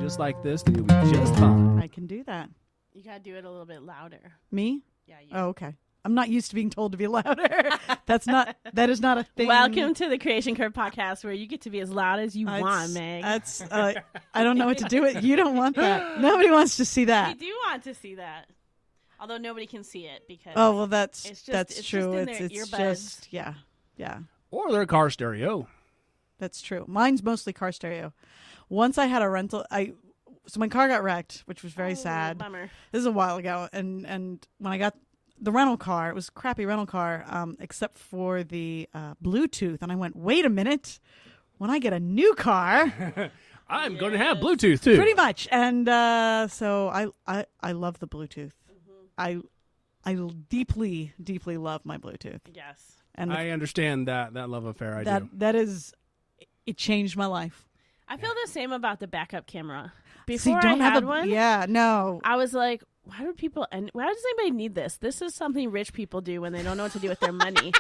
just like this, then you'll be just fine. I can do that. You gotta do it a little bit louder. Me? Yeah. You. Oh, okay. I'm not used to being told to be louder. That is not a thing. Welcome to the Creation Curve podcast, where you get to be as loud as you want, Meg. That's I don't know what to do with. You don't want that. Nobody wants to see that. We do want to see that, although nobody can see it because. Oh well, that's it's true. Just in their It's earbuds. just yeah. Or their car stereo. That's true. Mine's mostly car stereo. Once I had a rental. So my car got wrecked, which was very sad. Bummer. This is a while ago, and when I got the rental car, it was a crappy rental car, except for the Bluetooth. And I went, wait a minute, when I get a new car, I'm going to have Bluetooth too. pretty much. And so I love the Bluetooth. Mm-hmm. I deeply, deeply love my Bluetooth. Yes. And I understand that love affair. I do. That is, it changed my life. I feel the same about the backup camera. See, Before don't I have had a, one, yeah, no. I was like, why does anybody need this? This is something rich people do when they don't know what to do with their money.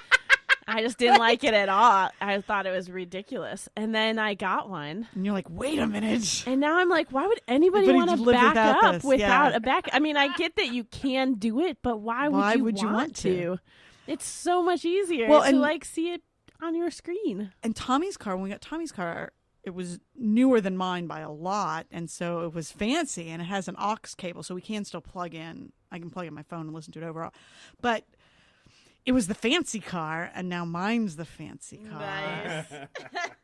I just didn't like it at all. I thought it was ridiculous. And then I got one. And you're like, wait a minute. And now I'm like, why would anybody want to live back without up this? without Yeah. a back? I mean, I get that you can do it, but why would you want to? It's so much easier to see it on your screen. And Tommy's car, when we got Tommy's car, it was newer than mine by a lot, and so it was fancy, and it has an aux cable, so we can still plug in. I can plug in my phone and listen to it overall. But it was the fancy car, and now mine's the fancy car. Nice.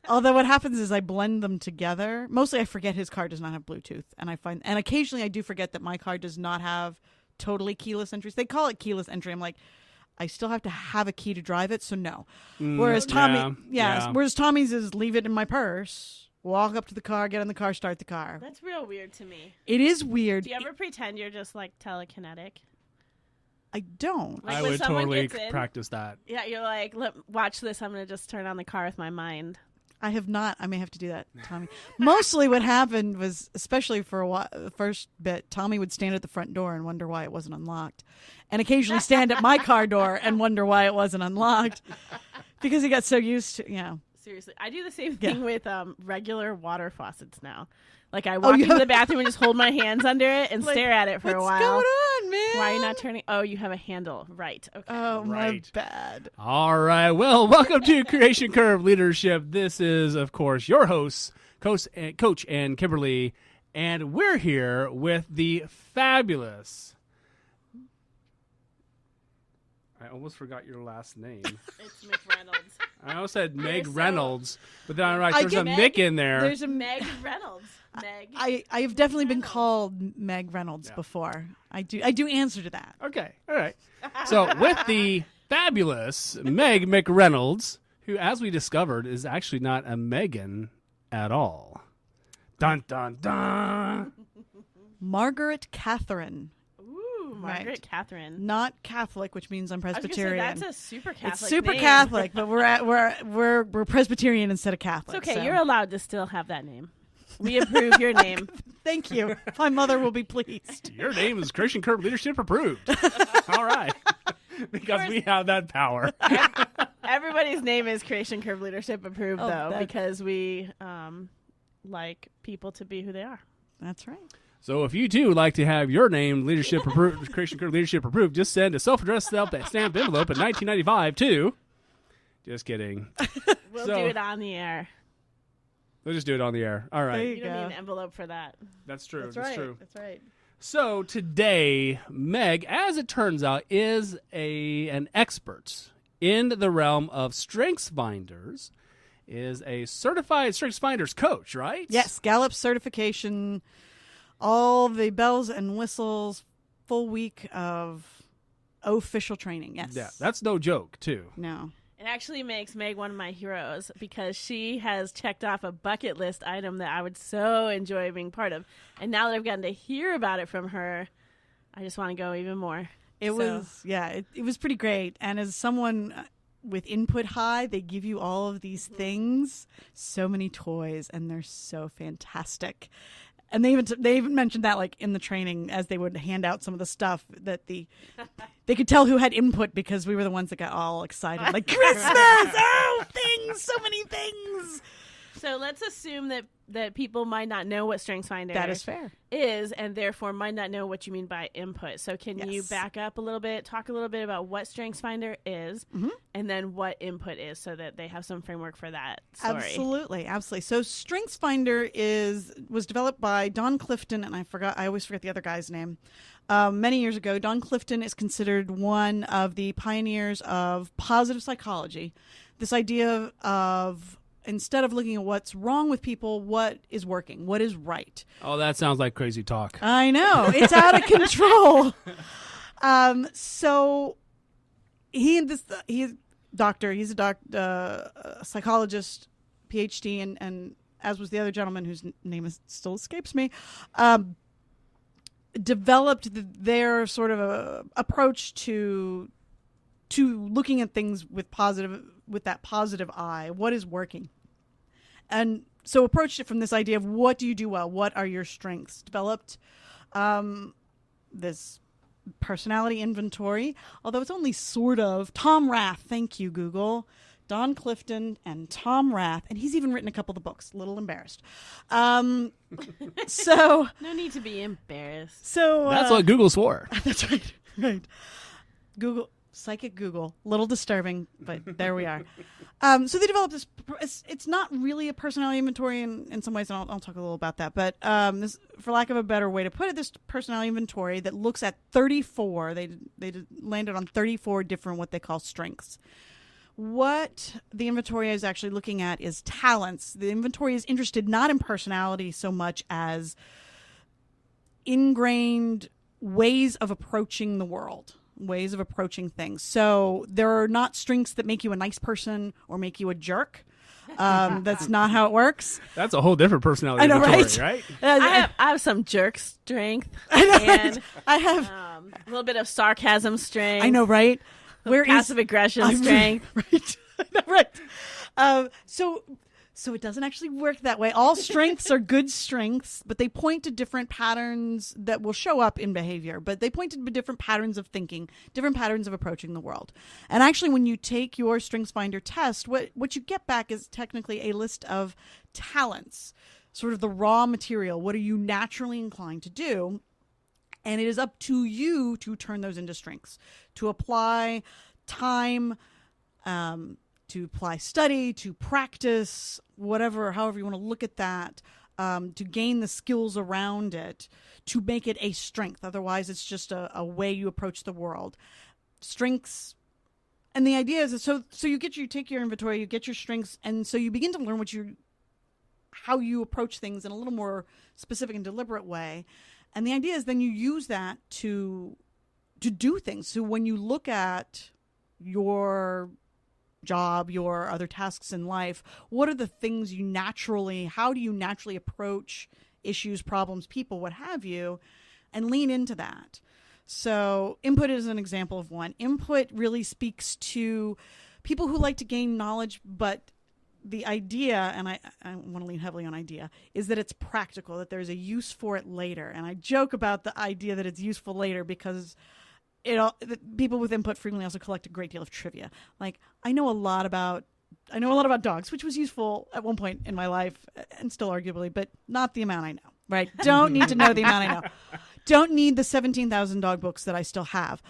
Although what happens is I blend them together. Mostly I forget his car does not have Bluetooth, and occasionally I do forget that my car does not have totally keyless entries. They call it keyless entry. I'm like, I still have to have a key to drive it, so no. Whereas whereas Tommy's is leave it in my purse, walk up to the car, get in the car, start the car. That's real weird to me. It is weird. Do you ever pretend you're just like telekinetic? I don't. Like I when would someone totally gets in- practice that. Yeah, you're like, watch this. I'm going to just turn on the car with my mind. I have not. I may have to do that, Tommy. Mostly what happened was, especially for a while, the first bit, Tommy would stand at the front door and wonder why it wasn't unlocked. And occasionally stand at my car door and wonder why it wasn't unlocked. Because he got so used to, Seriously. I do the same thing with regular water faucets now. Like I Oh, walk you into have- the bathroom and just hold my hands under it and stare at it for a while. What's going on, man? Why are you not turning? Oh, you have a handle. Right. Okay. Oh, my Right. bad. All right. Well, welcome to Creation Curve Leadership. This is, of course, your hosts, Coach and Kimberly, and we're here with the fabulous. I almost forgot your last name. It's McReynolds. I almost said Meg so- Reynolds, but then I realized I there's a get Mick in there. There's a Meg Reynolds. Meg. I have definitely been Reynolds. called Meg Reynolds before. I do answer to that. Okay. All right. So with the fabulous Meg McReynolds, who, as we discovered, is actually not a Megan at all. Dun, dun, dun. Margaret Catherine. Ooh, Margaret Right. Catherine. Not Catholic, which means I'm I was gonna say, Presbyterian. that's a super Catholic It's super name. Catholic, but we're Presbyterian instead of Catholic. It's okay. so. You're allowed to still have that name. We approve your name. Thank you. My mother will be pleased. Your name is Creation Curve Leadership approved. All right. Because we have that power. Everybody's name is Creation Curve Leadership approved, Oh, though, that- because we like people to be who they are. That's right. So if you too would like to have your name leadership approved, Creation Curve Leadership approved, just send a self-addressed stamped envelope at $19.95 to. Just kidding. We'll So- do it on the air. We'll just do it on the air. All There right. you You don't go. need an envelope for that. That's true. That's That's right. true. That's right. So today, Meg, as it turns out, is an expert in the realm of StrengthsFinders, is a certified StrengthsFinders coach, right? Yes, Gallup certification, all the bells and whistles, full week of official training. Yes. Yeah, that's no joke, too. No. It actually makes Meg one of my heroes because she has checked off a bucket list item that I would so enjoy being part of. And now that I've gotten to hear about it from her, I just want to go even more. It was pretty great. And as someone with input high, they give you all of these things, so many toys, and they're so fantastic. And they even mentioned that, like, in the training, as they would hand out some of the stuff, that they could tell who had input because we were the ones that got all excited, like, Christmas! Oh, things! So many things! So let's assume that people might not know what StrengthsFinder That is fair. is, and therefore might not know what you mean by input. So can you Yes. back up a little bit, talk a little bit about what StrengthsFinder is, and then what input is, so that they have some framework for that story. Absolutely. So StrengthsFinder was developed by Don Clifton, and I always forget the other guy's name. Many years ago, Don Clifton is considered one of the pioneers of positive psychology. This idea of instead of looking at what's wrong with people, what is working, what is right. Oh, that sounds like crazy talk. I know. It's out of control. So he's a psychologist, PhD, and as was the other gentleman whose name still escapes me, developed their sort of approach to looking at things with that positive eye. What is working? And so approached it from this idea of what do you do well? What are your strengths? Developed this personality inventory, although it's only sort of. Tom Rath, thank you, Google. Don Clifton and Tom Rath, and he's even written a couple of the books. A little embarrassed. So No need to be embarrassed. So That's what Google's for. that's right. Right. Google. Psychic Google, little disturbing, but there we are. So they developed this. It's not really a personality inventory in some ways, and I'll talk a little about that. But this, for lack of a better way to put it, this personality inventory that looks at 34. They landed on 34 different what they call strengths. What the inventory is actually looking at is talents. The inventory is interested not in personality so much as ingrained ways of approaching the world. Ways of approaching things. So there are not strengths that make you a nice person or make you a jerk. That's not how it works. That's a whole different personality I know, inventory, right? I have some jerk strength. I have. A little bit of sarcasm strength. I know, right? Where passive aggression strength. Right. I know, right. So it doesn't actually work that way. All strengths are good strengths, but they point to different patterns that will show up in behavior. But they point to different patterns of thinking, different patterns of approaching the world. And actually, when you take your StrengthsFinder test, what you get back is technically a list of talents, sort of the raw material. What are you naturally inclined to do? And it is up to you to turn those into strengths, to apply time, to apply study, to practice, however you want to look at that, to gain the skills around it, to make it a strength. Otherwise, it's just a way you approach the world. Strengths, and the idea is so you take your inventory, you get your strengths, and so you begin to learn how you approach things in a little more specific and deliberate way. And the idea is then you use that to do things. So when you look at your job, your other tasks in life, what are the things how do you naturally approach issues, problems, people, what have you, and lean into that. So input is an example of one. Input really speaks to people who like to gain knowledge, but the idea, and I want to lean heavily on idea, is that it's practical, that there's a use for it later. And I joke about the idea that it's useful later because people with input frequently also collect a great deal of trivia. Like, I know a lot about dogs, which was useful at one point in my life and still arguably, but not the amount I know, right? Don't need to know the amount I know. Don't need the 17,000 dog books that I still have.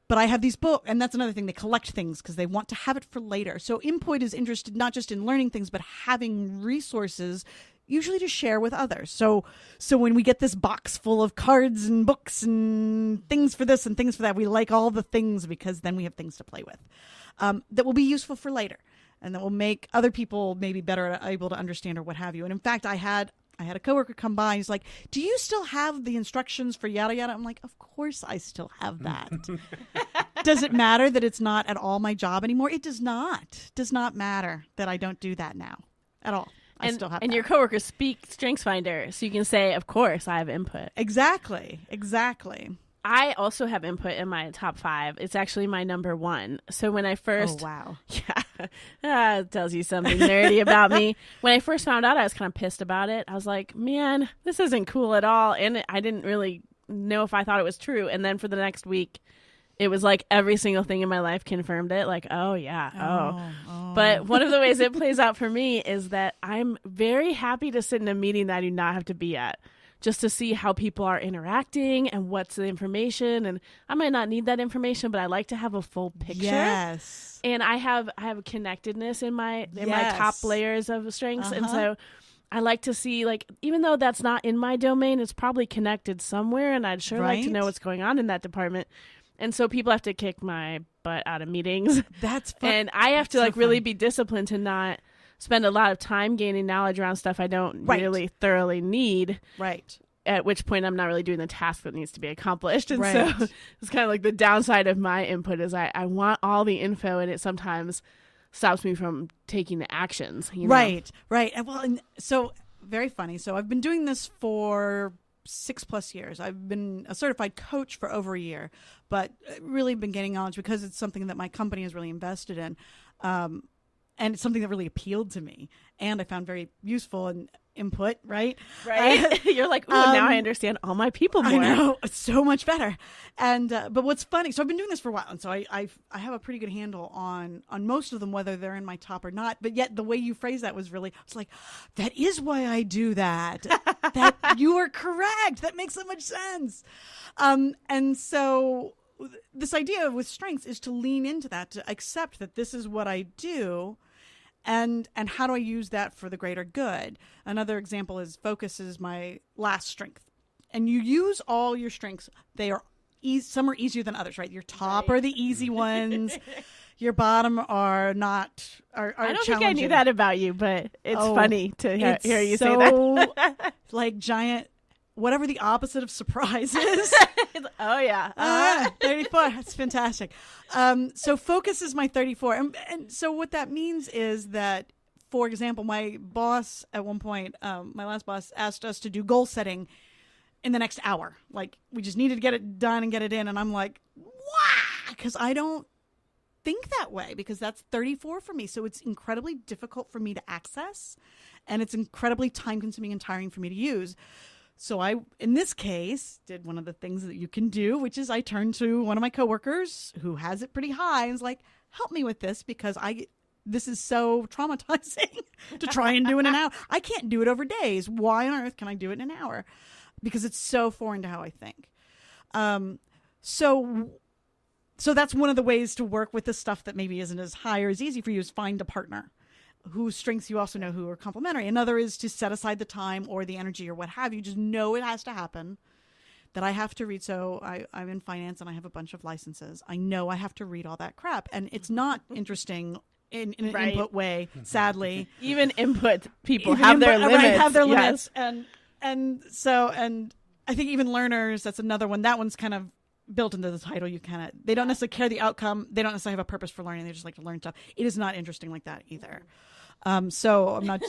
But I have these books, and that's another thing. They collect things because they want to have it for later. So input is interested not just in learning things, but having resources usually to share with others. So when we get this box full of cards and books and things for this and things for that, we like all the things because then we have things to play with that will be useful for later and that will make other people maybe better able to understand or what have you. And in fact, I had a coworker come by. He's like, "Do you still have the instructions for yada yada?" I'm like, "Of course I still have that." Does it matter that it's not at all my job anymore? It does not. It does not matter that I don't do that now at all. I still have and that. your coworkers speak StrengthsFinder, so you can say, "Of course, I have input." Exactly. I also have input in my top 5. It's actually my number 1. So when I first... Oh, wow. Yeah. It tells you something nerdy about me. When I first found out, I was kind of pissed about it. I was like, man, this isn't cool at all. And I didn't really know if I thought it was true. And then for the next week, it was like every single thing in my life confirmed it. Like, oh yeah, Oh. But one of the ways it plays out for me is that I'm very happy to sit in a meeting that I do not have to be at, just to see how people are interacting and what's the information. And I might not need that information, but I like to have a full picture. Yes. And I have a connectedness in my Yes. top layers of strengths, and so I like to see, like, even though that's not in my domain, it's probably connected somewhere, and I'd sure like to Right. know what's going on in that department. And so people have to kick my butt out of meetings. That's fun. And I have to so like really fun. be disciplined to not spend a lot of time gaining knowledge around stuff I don't Right. really thoroughly need, Right. at which point I'm not really doing the task that needs to be accomplished. And Right. so it's kind of like the downside of my input is I want all the info, and it sometimes stops me from taking the actions. You know? Right. And well, and so very funny. So I've been doing this for 6+ years. I've been a certified coach for over a year, but really been gaining knowledge because it's something that my company has really invested in. And it's something that really appealed to me and I found very useful and input, right? Right. You're like, ooh, now I understand all my people more. I know, it's so much better. And but what's funny, so I've been doing this for a while, and so I have a pretty good handle on most of them, whether they're in my top or not. But yet the way you phrase that was really, it's like, that is why I do that. That you are correct. That makes so much sense. And so this idea with strengths is to lean into that, to accept that this is what I do. And how do I use that for the greater good? Another example is focus is my last strength. And you use all your strengths. They are some are easier than others, right? Your top are the easy ones. Your bottom are not are I don't think I challenging. knew that about you, but it's funny to It's hear you say so, that. like giant, whatever the opposite of surprise is. Oh yeah. 34. That's fantastic. So focus is my 34. And so what that means is that, for example, my boss at one point, my last boss asked us to do goal setting in the next hour. Like, we just needed to get it done and get it in. And I'm like, wow, because I don't think that way, because that's 34 for me. So it's incredibly difficult for me to access, and it's incredibly time consuming and tiring for me to use. So I, in this case, did one of the things that you can do, which is I turned to one of my coworkers who has it pretty high and was like, help me with this, because this is so traumatizing to try and do in an hour. I can't do it over days. Why on earth can I do it in an hour? Because it's so foreign to how I think. So that's one of the ways to work with the stuff that maybe isn't as high or as easy for you, is find a partner whose strengths you also know who are complementary. Another is to set aside the time or the energy or what have you. Just know it has to happen, that I have to read. So I'm in finance and I have a bunch of licenses. I know I have to read all that crap. And it's not interesting in an Right. input way, sadly. Even input people Even have their input- limits. Right, have their Yes. limits. And I think even learners, that's another one. That one's kind of built into the title. They don't necessarily care the outcome. They don't necessarily have a purpose for learning. They just like to learn stuff. It is not interesting like that either. So I'm not,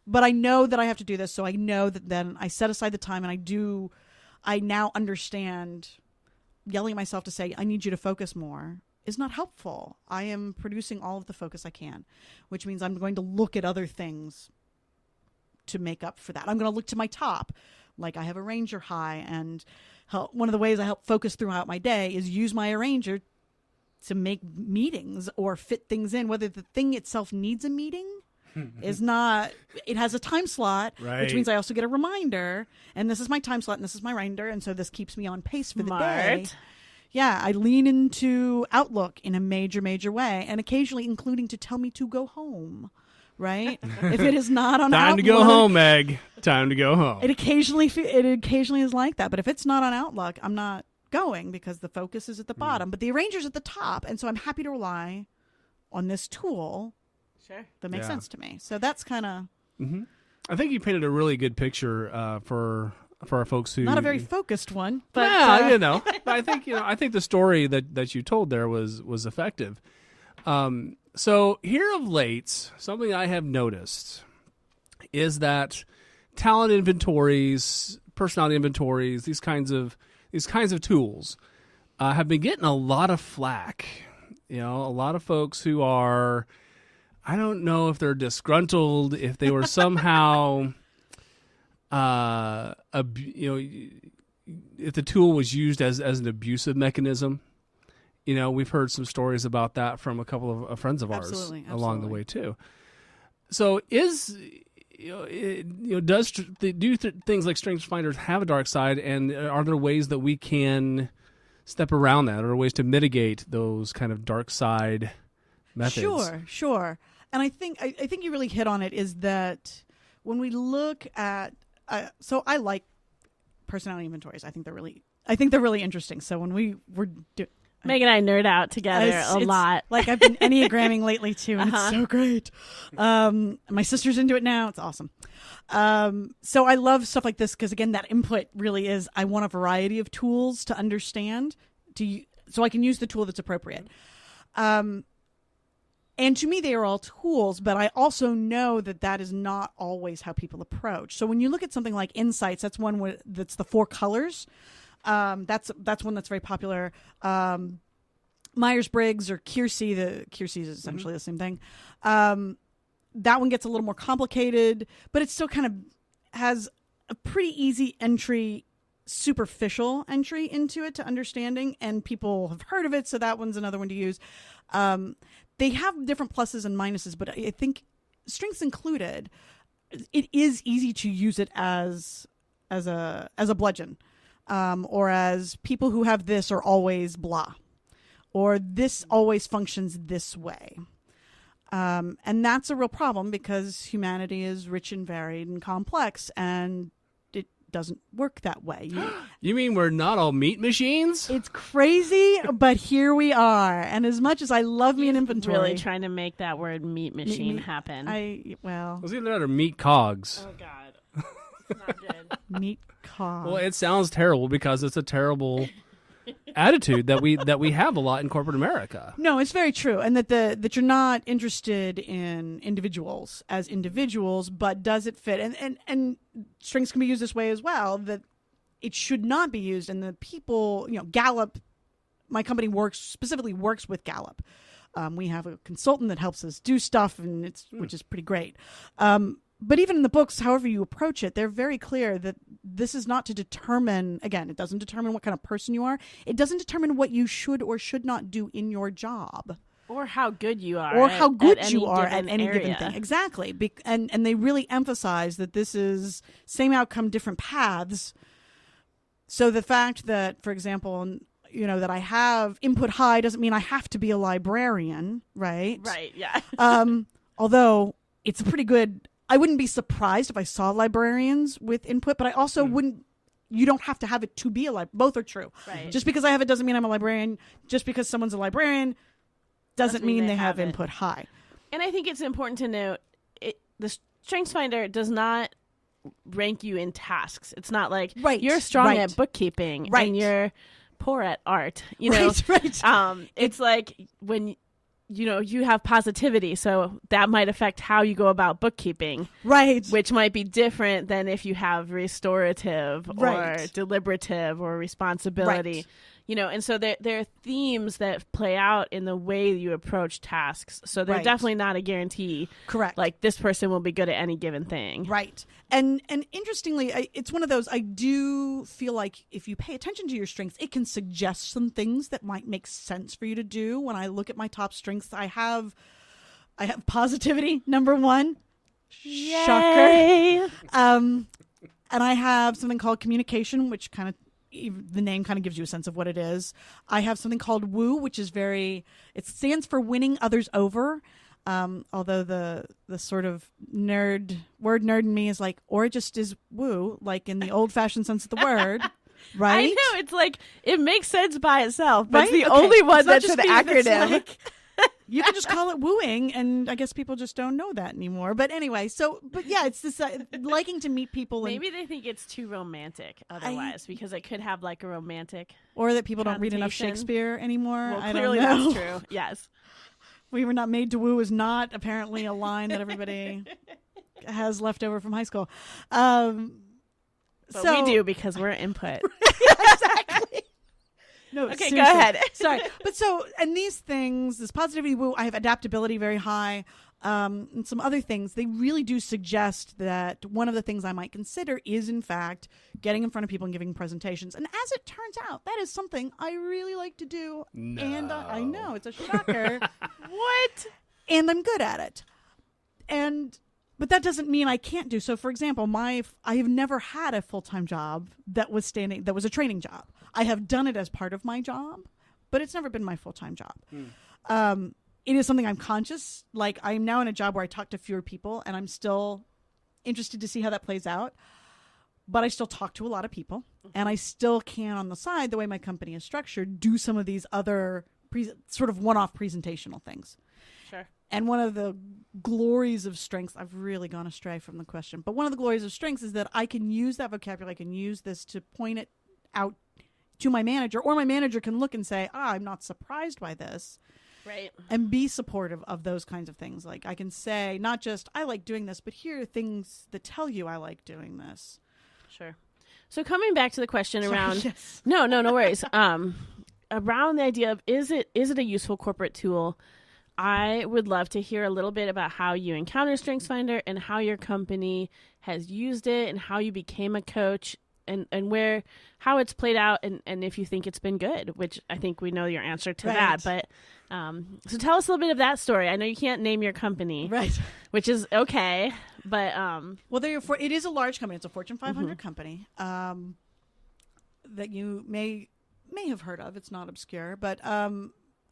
but I know that I have to do this. So I know that then I set aside the time, and I now understand yelling at myself to say, I need you to focus more, is not helpful. I am producing all of the focus I can, which means I'm going to look at other things to make up for that. I'm going to look to my top. Like, I have a Ranger high, and one of the ways I help focus throughout my day is use my Ranger to make meetings or fit things in. Whether the thing itself needs a meeting is not, it has a time slot, Right. which means I also get a reminder, and this is my time slot and this is my reminder. And so this keeps me on pace for the day. Smart. Yeah, I lean into Outlook in a major, major way, and occasionally including to tell me to go home, right? If it is not on Time Outlook, to go home, Meg. Time to go home. It occasionally is like that. But if it's not on Outlook, I'm not going, because the focus is at the bottom, but the arranger's at the top. And so I'm happy to rely on this tool Sure. that makes Yeah. sense to me. So that's kind of I think you painted a really good picture for our folks who not a very focused one, but yeah, But I think the story that you told there was effective. So here of late, something I have noticed is that talent inventories, personality inventories, these kinds of tools have been getting a lot of flack. A lot of folks who are, I don't know if they're disgruntled, if they were somehow, if the tool was used as an abusive mechanism. we've heard some stories about that from a couple of friends of ours Absolutely. along the way too. So things like StrengthsFinders have a dark side, and are there ways that we can step around that, or ways to mitigate those kind of dark side methods? Sure. And I think you really hit on it, is that when we look at so I like personality inventories. I think they're really interesting. So when we were Meg and I nerd out together a lot. Like I've been Enneagramming lately too, and it's so great. My sister's into it now. It's awesome. So I love stuff like this because, again, that input really is, I want a variety of tools to understand, so I can use the tool that's appropriate. And to me, they are all tools, but I also know that is not always how people approach. So when you look at something like Insights, that's one that's the 4 colors. That's one that's very popular. Myers-Briggs or Keirsey, is essentially the same thing. That one gets a little more complicated, but it still kind of has a pretty easy entry, superficial entry into it to understanding, and people have heard of it, so that one's another one to use. They have different pluses and minuses, but I think, strengths included, it is easy to use it as a bludgeon. Or as people who have this are always blah, or this always functions this way. And that's a real problem, because humanity is rich and varied and complex, and it doesn't work that way. You mean we're not all meat machines? It's crazy, but here we are. And as much as I love me an inventory, really trying to make that word meat machine happen. It was either that or meat cogs. Oh God, it's not good. Meat cogs. Well, it sounds terrible because it's a terrible attitude that we have a lot in corporate America. No, it's very true, and that you're not interested in individuals as individuals, but does it fit? And strengths can be used this way as well. That it should not be used, and the people, Gallup. My company specifically works with Gallup. We have a consultant that helps us do stuff, and which is pretty great. But even in the books, however you approach it, they're very clear that this is not to determine, again, it doesn't determine what kind of person you are. It doesn't determine what you should or should not do in your job. Or how good you are. Or how good at you are any at any given thing. Exactly. And they really emphasize that this is same outcome, different paths. So the fact that, for example, that I have input high doesn't mean I have to be a librarian, right? Right, yeah. Although it's a pretty good... I wouldn't be surprised if I saw librarians with input, but I also wouldn't. You don't have to have it to be a librarian. Both are true. Right. Just because I have it doesn't mean I'm a librarian. Just because someone's a librarian doesn't mean they have input high. And I think it's important to note, the StrengthsFinder does not rank you in tasks. It's not like you're strong at bookkeeping and you're poor at art. Right. It's like when you have positivity, so that might affect how you go about bookkeeping, right? Which might be different than if you have restorative or deliberative or responsibility. Right. And so there are themes that play out in the way you approach tasks. So they're definitely not a guarantee. Correct. Like this person will be good at any given thing. Right. And interestingly, it's one of those, I do feel like if you pay attention to your strengths, it can suggest some things that might make sense for you to do. When I look at my top strengths, I have positivity, number 1. Yay. Shocker. And I have something called communication, which kind of, the name kind of gives you a sense of what it is. I have something called woo, which is it stands for winning others over. Although the sort of word nerd in me is like, or it just is woo, like in the old fashioned sense of the word. Right? I know, it's like, it makes sense by itself, but it's the only one that's an acronym. You can just call it wooing, and I guess people just don't know that anymore. But anyway, but yeah, it's this liking to meet people. Maybe they think it's too romantic otherwise, because it could have like a romantic or that people don't read enough Shakespeare anymore. Well, I clearly don't know. that's true. Yes. We were not made to woo is not apparently a line that everybody has left over from high school. But we do, because we're input. Exactly. No, okay, seriously. go ahead. Sorry. But and these things, this positivity woo, I have adaptability very high. and some other things, they really do suggest that one of the things I might consider is, in fact, getting in front of people and giving presentations. And as it turns out, that is something I really like to do. No. And I know, it's a shocker. What? And I'm good at it. But that doesn't mean I can't do. So, for example, I have never had a full-time job that was a training job. I have done it as part of my job, but it's never been my full-time job. It is something I'm conscious. Like, I'm now in a job where I talk to fewer people, and I'm still interested to see how that plays out. But I still talk to a lot of people, and I still can, on the side, the way my company is structured, do some of these other sort of one-off presentational things. Sure. And one of the glories of strengths, I've really gone astray from the question, but one of the glories of strengths is that I can use that vocabulary, I can use this to point it out to my manager, or my manager can look and say, I'm not surprised by this. Right. And be supportive of those kinds of things. Like, I can say, not just, I like doing this, but here are things that tell you I like doing this. Sure. So coming back to the question around, Yes. no worries. Around the idea of, is it a useful corporate tool? I would love to hear a little bit about how you encountered StrengthsFinder and how your company has used it and how you became a coach and how it's played out and if you think it's been good, which I think we know your answer to that. But so tell us a little bit of that story. I know you can't name your company, Right. which is okay, but Well, it is a large company. It's a Fortune 500 company that you may have heard of. It's not obscure, but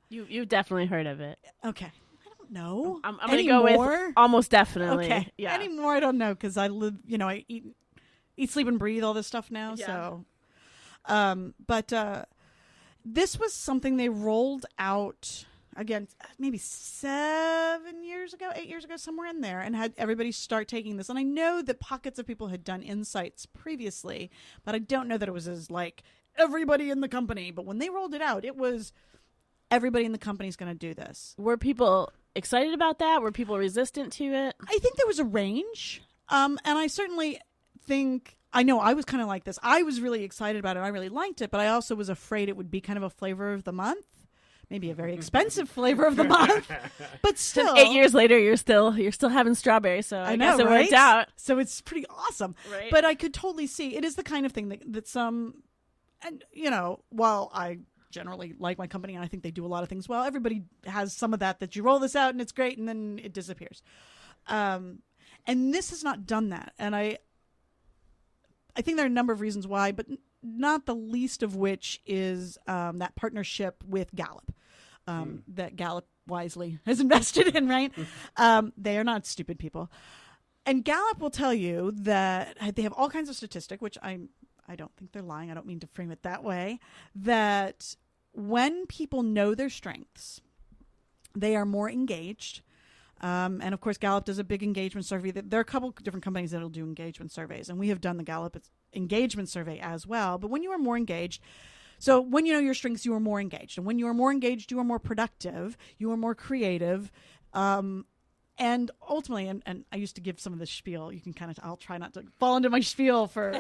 you've definitely heard of it. okay. I don't know. I'm going to go with almost definitely. Okay. Yeah. Anymore, I don't know, because I live, I eat, sleep, and breathe all this stuff now. Yeah. So, but this was something they rolled out again, maybe 8 years ago, somewhere in there, and had everybody start taking this. And I know that pockets of people had done insights previously, but I don't know that it was as like everybody in the company. But when they rolled it out, it was everybody in the company is going to do this. Were people excited about that? Were people resistant to it? I think there was a range. And I certainly think, I know I was kind of like this. I was really excited about it. I really liked it, but I also was afraid it would be kind of a flavor of the month. Maybe a very expensive flavor of the month, but still. 8 years later, you're still having strawberries, so I guess it worked out. So it's pretty awesome. Right. But I could totally see it is the kind of thing that some, and while I generally like my company and I think they do a lot of things well, everybody has some of that you roll this out and it's great and then it disappears. And this has not done that. And I think there are a number of reasons why, but not the least of which is that partnership with Gallup that Gallup wisely has invested in, right? They are not stupid people. And Gallup will tell you that they have all kinds of statistics, which I don't think they're lying. I don't mean to frame it that way, that when people know their strengths, they are more engaged. And of course, Gallup does a big engagement survey. There are a couple different companies that will do engagement surveys, and we have done the Gallup engagement survey as well. But when you are more engaged, so when you know your strengths, you are more engaged. And when you are more engaged, you are more productive, you are more creative. And ultimately, and I used to give some of the spiel. You can kind of, I'll try not to fall into my spiel for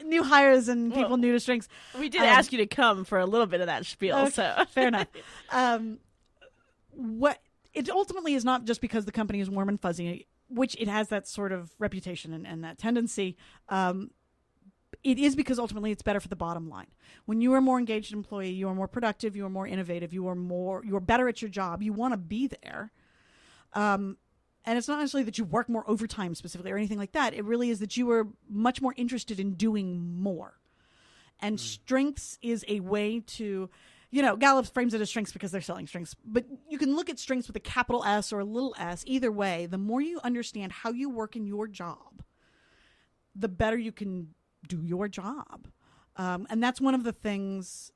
new hires and people new to strengths. We did ask you to come for a little bit of that spiel, okay, so fair enough. What it ultimately is not just because the company is warm and fuzzy, which it has that sort of reputation and that tendency. It is because ultimately it's better for the bottom line. When you are a more engaged employee, you are more productive, you are more innovative, you are better at your job. You want to be there. And it's not necessarily that you work more overtime specifically or anything like that. It really is that you are much more interested in doing more. And strengths is a way to, Gallup frames it as strengths because they're selling strengths. But you can look at strengths with a capital S or a little s. Either way, the more you understand how you work in your job, the better you can do your job. And that's one of the things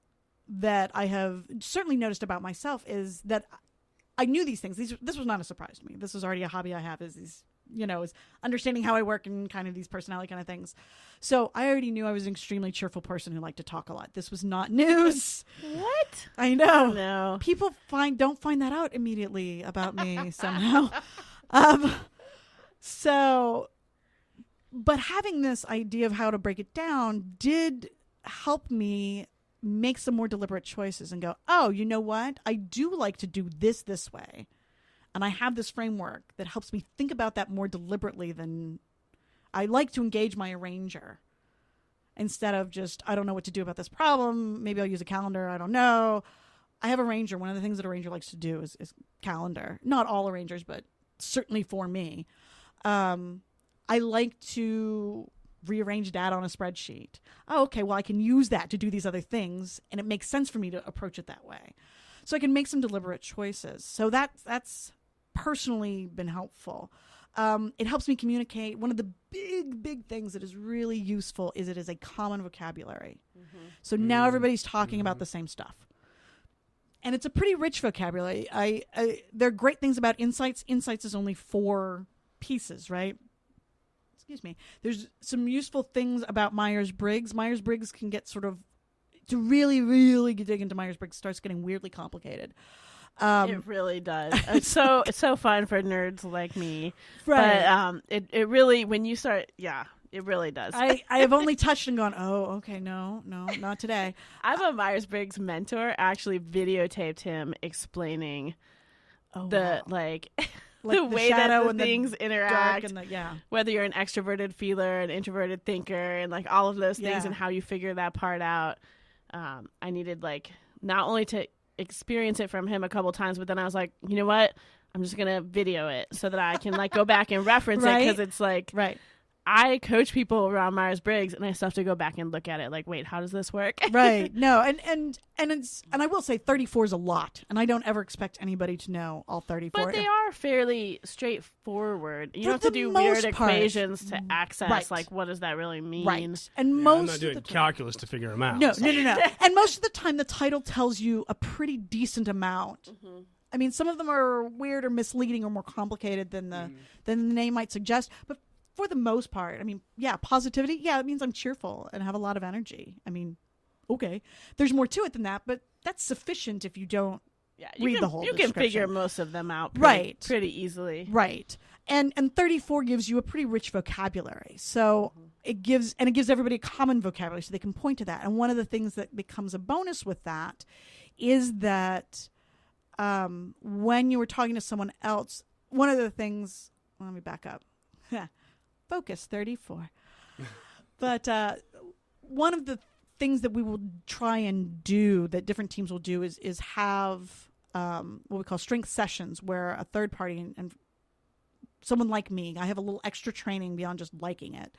that I have certainly noticed about myself is that I knew these things. This was not a surprise to me. This was already a hobby I have, is these, is understanding how I work and kind of these personality kind of things. So I already knew I was an extremely cheerful person who liked to talk a lot. This was not news. What? I know. No. People don't find that out immediately about me somehow. But having this idea of how to break it down did help me make some more deliberate choices and go, oh, you know what? I do like to do this way. And I have this framework that helps me think about that more deliberately than I like to engage my arranger instead of just, I don't know what to do about this problem. Maybe I'll use a calendar. I don't know. I have a arranger. One of the things that arranger likes to do is calendar. Not all arrangers, but certainly for me. I like to rearrange data on a spreadsheet. Oh, okay, well, I can use that to do these other things, and it makes sense for me to approach it that way. So I can make some deliberate choices. So that's personally been helpful. It helps me communicate. One of the big things that is really useful is it is a common vocabulary. Mm-hmm. So now everybody's talking about the same stuff. And it's a pretty rich vocabulary. There are great things about insights. Insights is only 4 pieces, right? Excuse me. There's some useful things about Myers-Briggs. Myers-Briggs can get sort of, to really, really dig into Myers-Briggs, starts getting weirdly complicated. It really does. It's so fun for nerds like me. Right. But it really, when you start, it really does. I have only touched and gone, oh, okay, no, not today. I have a Myers-Briggs mentor. I actually videotaped him explaining the the way that the things interact, and whether you're an extroverted feeler, an introverted thinker, and like all of those things and how you figure that part out. I needed not only to experience it from him a couple times, but then I was like, you know what? I'm just gonna video it so that I can go back and reference it, because it's right. I coach people around Myers-Briggs, and I still have to go back and look at it. Like, wait, how does this work? Right. No, and I will say 34 is a lot, and I don't ever expect anybody to know all 34. But they are fairly straightforward. You don't have to do weird equations to access what does that really mean. Right. And I'm most not doing calculus to figure them out. No. And most of the time, the title tells you a pretty decent amount. Mm-hmm. I mean, some of them are weird or misleading or more complicated than the name might suggest, but for the most part, I mean, positivity. Yeah, it means I'm cheerful and have a lot of energy. I mean, okay. There's more to it than that, but that's sufficient if you don't read the whole description. You can figure most of them out pretty easily. Right. And 34 gives you a pretty rich vocabulary. So it gives everybody a common vocabulary so they can point to that. And one of the things that becomes a bonus with that is that when you were talking to someone else, one of the things, let me back up. Focus 34. But one of the things that we will try and do, that different teams will do, is have what we call strength sessions, where a third party and someone like me, I have a little extra training beyond just liking it.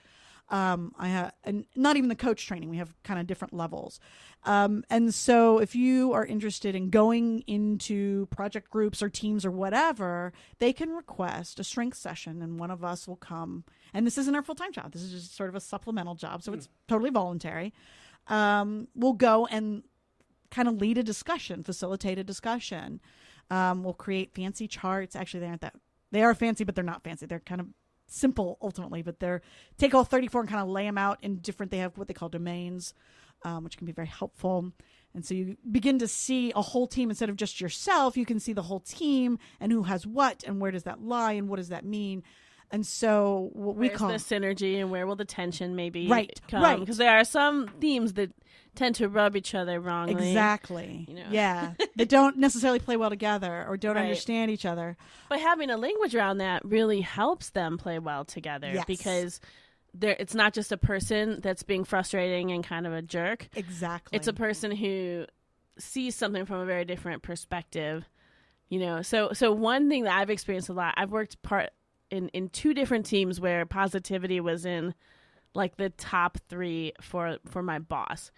I have, and not even the coach training. We have kind of different levels. And so if you are interested in going into project groups or teams or whatever, they can request a strength session, and one of us will come. And this isn't our full-time job. This is just sort of a supplemental job. So it's totally voluntary. We'll go and kind of lead a discussion, facilitate a discussion. We'll create fancy charts. Actually, they are fancy, but they're not fancy. They're kind of simple ultimately, but take all 34 and kind of lay them out in different, they have what they call domains, which can be very helpful. And so you begin to see a whole team instead of just yourself. You can see the whole team and who has what and where does that lie and what does that mean. And so what we call the synergy, and where will the tension maybe come? Right. Because there are some themes that tend to rub each other wrongly. Exactly. Yeah. They don't necessarily play well together or don't understand each other. But having a language around that really helps them play well together, because it's not just a person that's being frustrating and kind of a jerk. Exactly. It's a person who sees something from a very different perspective. So one thing that I've experienced a lot, I've worked in 2 different teams where positivity was in the top 3 for my boss.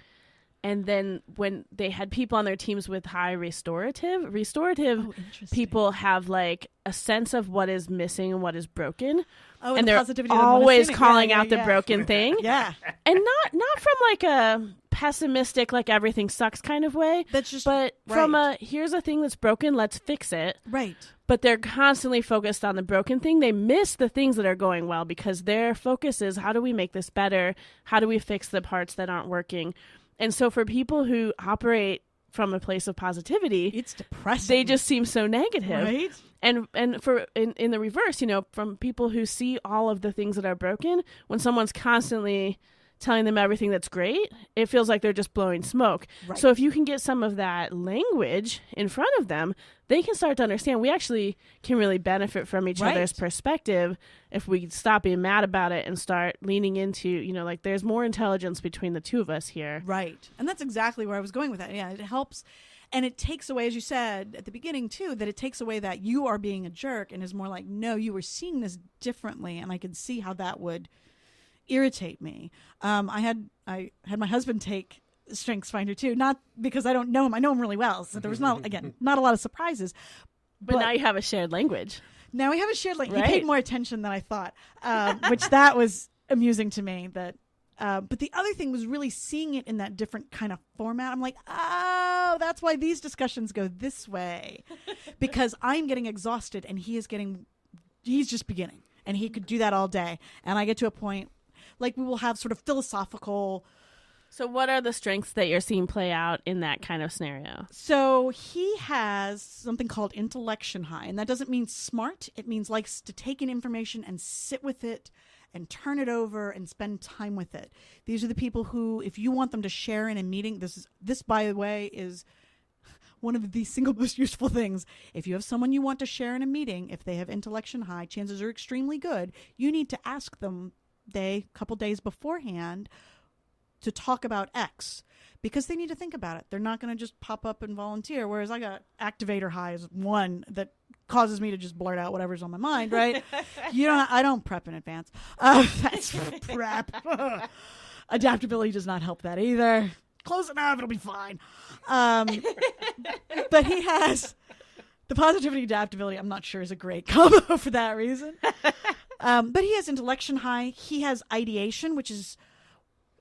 And then when they had people on their teams with high restorative people have a sense of what is missing and what is broken. Oh, and they're always calling out the broken thing. Yeah. And not from a pessimistic, everything sucks kind of way. That's just from here's a thing that's broken, let's fix it. Right. But they're constantly focused on the broken thing. They miss the things that are going well, because their focus is, how do we make this better? How do we fix the parts that aren't working? And so for people who operate from a place of positivity, it's depressing. They just seem so negative. Right. And for in the reverse, from people who see all of the things that are broken, when someone's constantly telling them everything that's great, it feels like they're just blowing smoke. Right. So if you can get some of that language in front of them, they can start to understand we actually can really benefit from each Right. other's perspective if we stop being mad about it and start leaning into, you know, like there's more intelligence between the two of us here. Right. And that's exactly where I was going with that. Yeah, it helps. And it takes away, as you said at the beginning, too, that it takes away that you are being a jerk and is more like, no, you were seeing this differently. And I could see how that would irritate me. I had my husband take StrengthsFinder, too, not because I don't know him. I know him really well. So there was not a lot of surprises. But now you have a shared language. Now we have a shared language. Right. He paid more attention than I thought, which that was amusing to me. But the other thing was really seeing it in that different kind of format. I'm like, oh, that's why these discussions go this way, because I'm getting exhausted and he's just beginning, and he could do that all day. And I get to a point, like we will have sort of philosophical. So what are the strengths that you're seeing play out in that kind of scenario? So he has something called intellection high, and that doesn't mean smart. It means likes to take in information and sit with it and turn it over and spend time with it. These are the people who, if you want them to share in a meeting, this by the way is one of the single most useful things. If you have someone you want to share in a meeting, if they have intellection high, chances are extremely good. You need to ask them a couple days beforehand to talk about X, because they need to think about it. They're not going to just pop up and volunteer. Whereas I got activator high as one that causes me to just blurt out whatever's on my mind, right? I don't prep in advance. That's prep. Adaptability does not help that either. Close enough, it'll be fine. But he has the positivity adaptability. I'm not sure is a great combo for that reason. But he has intellection high. He has ideation, which is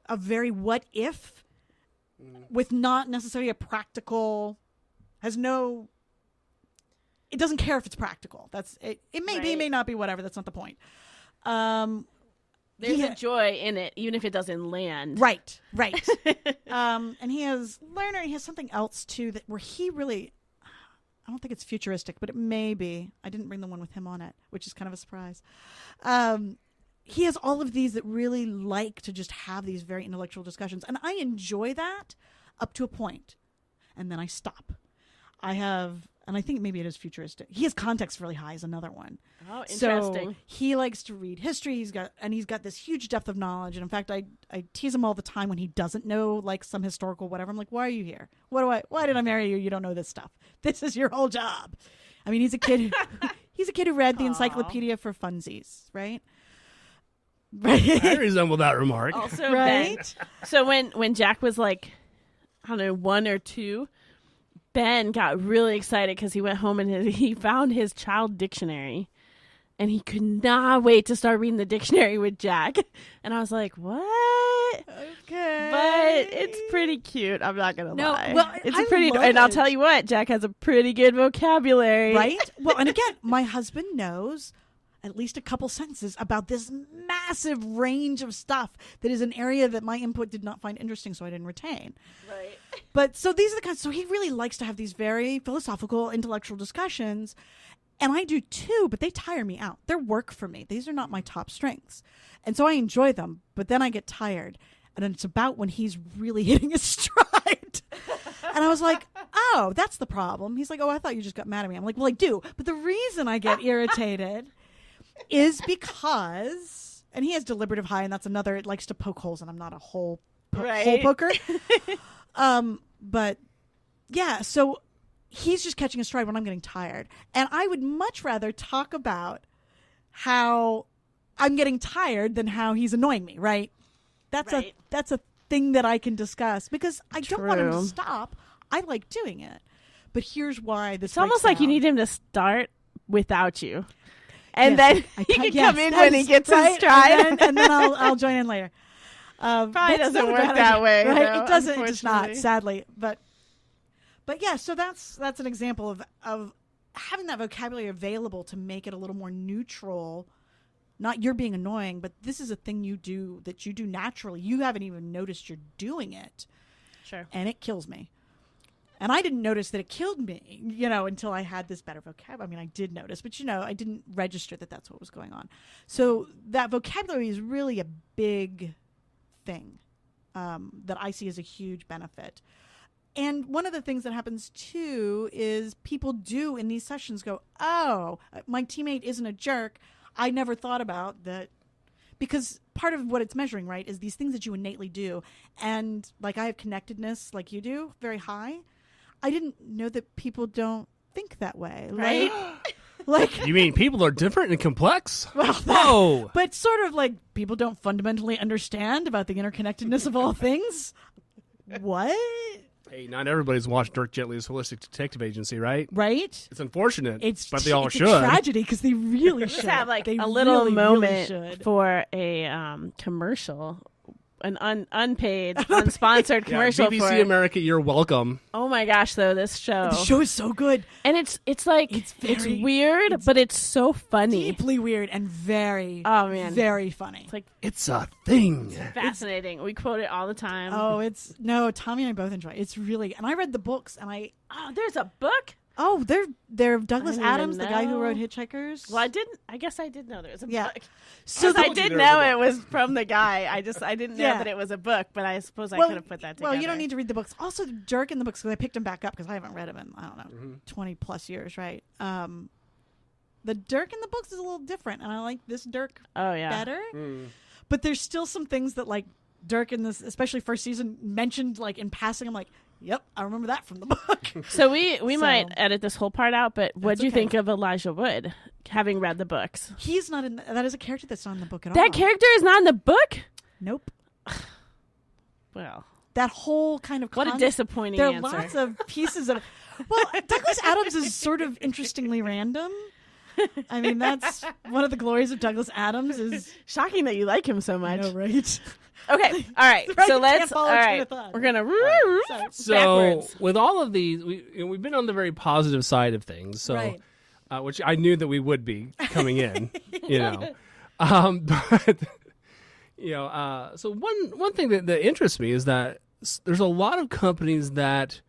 a very what if, with not necessarily a practical, it doesn't care if it's practical. That's it. It may be, it may not be, whatever. That's not the point. There's a joy in it, even if it doesn't land. Right. And he has learner. He has something else too where he really, I don't think it's futuristic, but it may be. I didn't bring the one with him on it, which is kind of a surprise. He has all of these that really like to just have these very intellectual discussions. And I enjoy that up to a point. And then I stop. And I think maybe it is futuristic. He has context really high is another one. Oh, interesting. So he likes to read history. He's got this huge depth of knowledge. And in fact, I tease him all the time when he doesn't know like some historical whatever. I'm like, why are you here? Why did I marry you? You don't know this stuff. This is your whole job. I mean, he's a kid who read the encyclopedia for funsies, right? Right. I resemble that remark. Also, Right? Ben. So when Jack was like, I don't know, 1 or 2, Ben got really excited because he went home and he found his child dictionary, and he could not wait to start reading the dictionary with Jack. And I was like, what? Okay. But it's pretty cute. I'm not gonna lie. Well, it's I pretty, love and I'll it. tell you what, Jack has a pretty good vocabulary, Right? Well, and again, my husband knows at least a couple sentences about this massive range of stuff that is an area that my input did not find interesting, so I didn't retain. Right. But so these are the kinds, so he really likes to have these very philosophical, intellectual discussions. And I do too, but they tire me out. They're work for me. These are not my top strengths. And so I enjoy them, but then I get tired. And it's about when he's really hitting his stride. And I was like, oh, that's the problem. He's like, oh, I thought you just got mad at me. I'm like, well, I do. But the reason I get irritated is because, and he has deliberative high, and that's another, it likes to poke holes, and I'm not a hole poker. But yeah, so he's just catching a stride when I'm getting tired. And I would much rather talk about how I'm getting tired than how he's annoying me, right? That's a thing that I can discuss because I don't want him to stop. I like doing it. But here's why this It's almost like you need him to start without you. And Yes, then he can come in that when is he gets his right, stride. and then I'll join in later. Probably That's doesn't not a work bad that idea, way, right? though, It doesn't. It does not, unfortunately. sadly. But yeah. So that's an example of having that vocabulary available to make it a little more neutral. Not you're being annoying, but this is a thing you do that you do naturally. You haven't even noticed you're doing it. Sure. And it kills me. And I didn't notice that it killed me, until I had this better vocabulary. I mean, I did notice, but, I didn't register that that's what was going on. So that vocabulary is really a big thing that I see as a huge benefit. And one of the things that happens too is people do in these sessions go, oh, my teammate isn't a jerk. I never thought about that. Because part of what it's measuring, right, is these things that you innately do. And like I have connectedness like you do, very high. I didn't know that people don't think that way. Right? Like, You mean people are different and complex? well, Whoa. but sort of like people don't fundamentally understand about the interconnectedness of all things. What? Hey, not everybody's watched Dirk Gently's Holistic Detective Agency, right? Right? It's unfortunate, but they all it's should. a tragedy because they really should. Just have like They a little really, moment really should. for a commercial, an unpaid, unsponsored Yeah, commercial BBC for. America, you're welcome. Oh my gosh, though this show, The show is so good. and it's like It's it's very- weird, but it's so funny. Deeply weird and very, Oh man, very funny. it's like It's a thing. fascinating. We quote it all the time. Oh, it's no. Tommy and I both enjoy it. It's really, and I read the books, and Oh, there's a book. they're Douglas didn't Adams, even the guy who know. wrote Hitchhikers. Well, I guess I did know there was a Yeah. book. So So I told you did there was a know book. it was from the guy. I didn't know Yeah. that it was a book, but I suppose I well, could have put that together. well, you don't need to read the books. Also, Dirk in the books, because I picked him back up because I haven't read him in 20 plus years, right? The Dirk in the books is a little different, and I like this Dirk Oh yeah. better. Mm. But there's still some things that like Dirk in this, especially first season, mentioned like in passing. I'm like, yep, I remember that from the book. So we So- might edit this whole part out, but what do you okay. think of Elijah Wood, having read the books? He's not in. That is a character that's not in the book at all. That character is not in the book? Nope. Well, That whole kind of what a concept- disappointing There are answer. lots of pieces of. Well, Douglas Adams is sort of interestingly random. I mean, that's one of the glories of Douglas Adams is. Shocking that you like him so much. I know, right? Okay, all right. Right, So you let's. can't follow All a train right, of thought. we're gonna. Sorry. So Backwards. with all of these, we've been on the very positive side of things. So, Right. which I knew that we would be coming in, you know. But so one thing that interests me is that there's a lot of companies that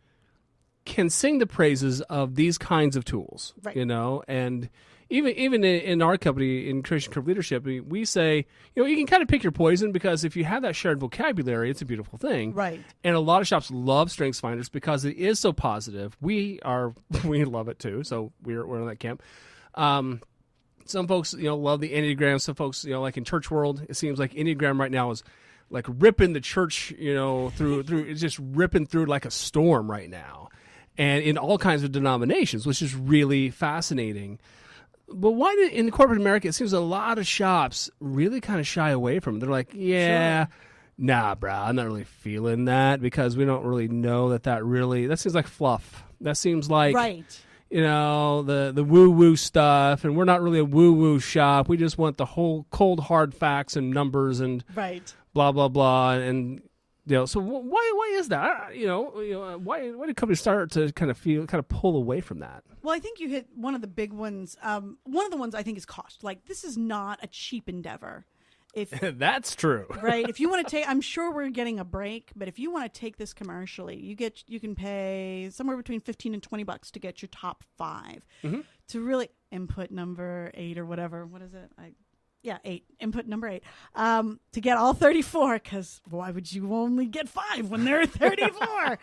can sing the praises of these kinds of tools, Right. you know, and even in our company, in Creation Curve Leadership, we say, you can kind of pick your poison, because if you have that shared vocabulary, it's a beautiful thing. Right. And a lot of shops love StrengthsFinders because it is so positive. We love it too, so we're in that camp. Some folks, love the Enneagram. Some folks, like in church world, it seems like Enneagram right now is like ripping the church, through. It's just ripping through like a storm right now, and in all kinds of denominations, which is really fascinating. But why in corporate America, it seems a lot of shops really kind of shy away from it. They're like, yeah, nah, bro, I'm not really feeling that, because we don't really know that seems like fluff. That seems like, Right. the woo-woo stuff, and we're not really a woo-woo shop. We just want the whole cold, hard facts and numbers and Right. blah, blah, blah. And, so why is that? Why did companies start to kind of pull away from that? Well, I think you hit one of the big ones. One of the ones I think is cost. Like, this is not a cheap endeavor. If That's true. right, if you want to take, I'm sure we're getting a break, but if you want to take this commercially, you can pay somewhere between $15 and $20 to get your top 5 to really input number 8 or whatever. What is it? 8. Input number 8. To get all 34, because why would you only get 5 when there are 34?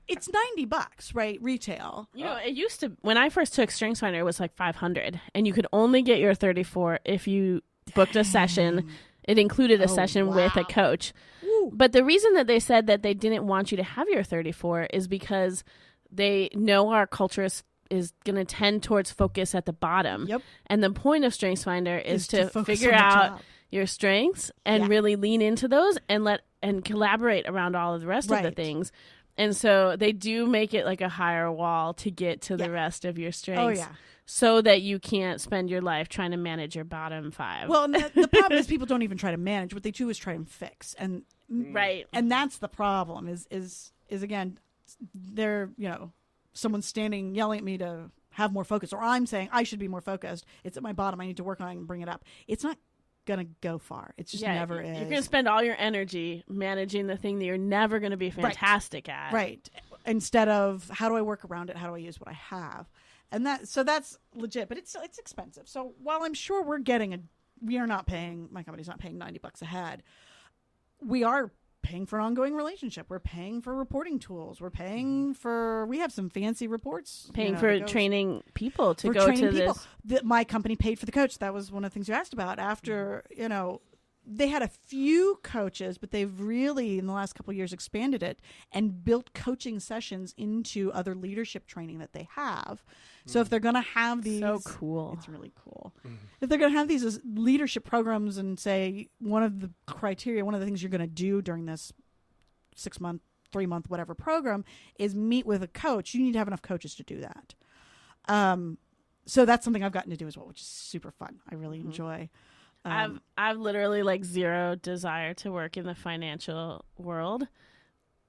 It's $90, right? Retail. It used to, when I first took StrengthsFinder, it was like $500, and you could only get your 34 if you booked a session. It included a session with a coach. Woo. But the reason that they said that they didn't want you to have your 34 is because they know our culture is going to tend towards focus at the bottom. Yep. And the point of StrengthsFinder is to focus figure on the out top. your strengths and Yeah. really lean into those and collaborate around all of the rest of the Right. things. And so they do make it like a higher wall to get to the Yeah. rest of your Oh, strengths. yeah. So that you can't spend your life trying to manage your bottom 5. Well, and the problem is people don't even try to manage. What they do is try and fix. And right. and that's the problem is again, they're, someone's standing yelling at me to have more focus, or I'm saying I should be more focused. It's at my bottom. I need to work on it and bring it up. It's not going to go far. It's just never is. You're going to spend all your energy managing the thing that you're never going to be fantastic at. Right. Instead of how do I work around it? How do I use what I have? And that's legit, but it's expensive. So while I'm sure my company's not paying $90 a head, we are paying for an ongoing relationship. We're paying for reporting tools. We're paying for, we have some fancy reports. Paying for training people to go to this. My company paid for the coach. That was one of the things you asked about. After, they had a few coaches, but they've really, in the last couple of years, expanded it and built coaching sessions into other leadership training that they have. So if they're going to have these... So cool. It's really cool. If they're going to have these as leadership programs and say one of the criteria, one of the things you're going to do during this 6-month, 3-month, whatever program is meet with a coach, you need to have enough coaches to do that. So that's something I've gotten to do as well, which is super fun. I really enjoy. I've literally like zero desire to work in the financial world.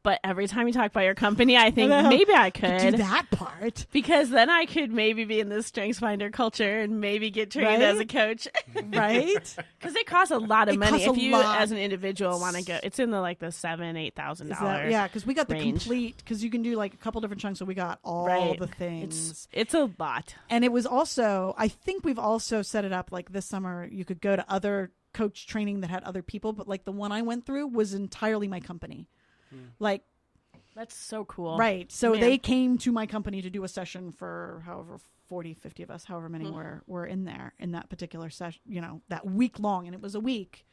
But every time you talk about your company, I think maybe I could do that part. Because then I could maybe be in this StrengthsFinder culture and maybe get trained as a coach. Right? Because it costs a lot of money. If you as an individual want to go, it's in the like the $7,000-$8,000. Yeah, because we got range. the complete, because you can do like a couple different chunks, so we got all the things. It's a lot. And it was also, I think we've also set it up like this summer, you could go to other coach training that had other people, but like the one I went through was entirely my company. Like, that's so cool. Right. So they came to my company to do a session for however 40, 50 of us, however many were in there in that particular session, that week long. And it was a week.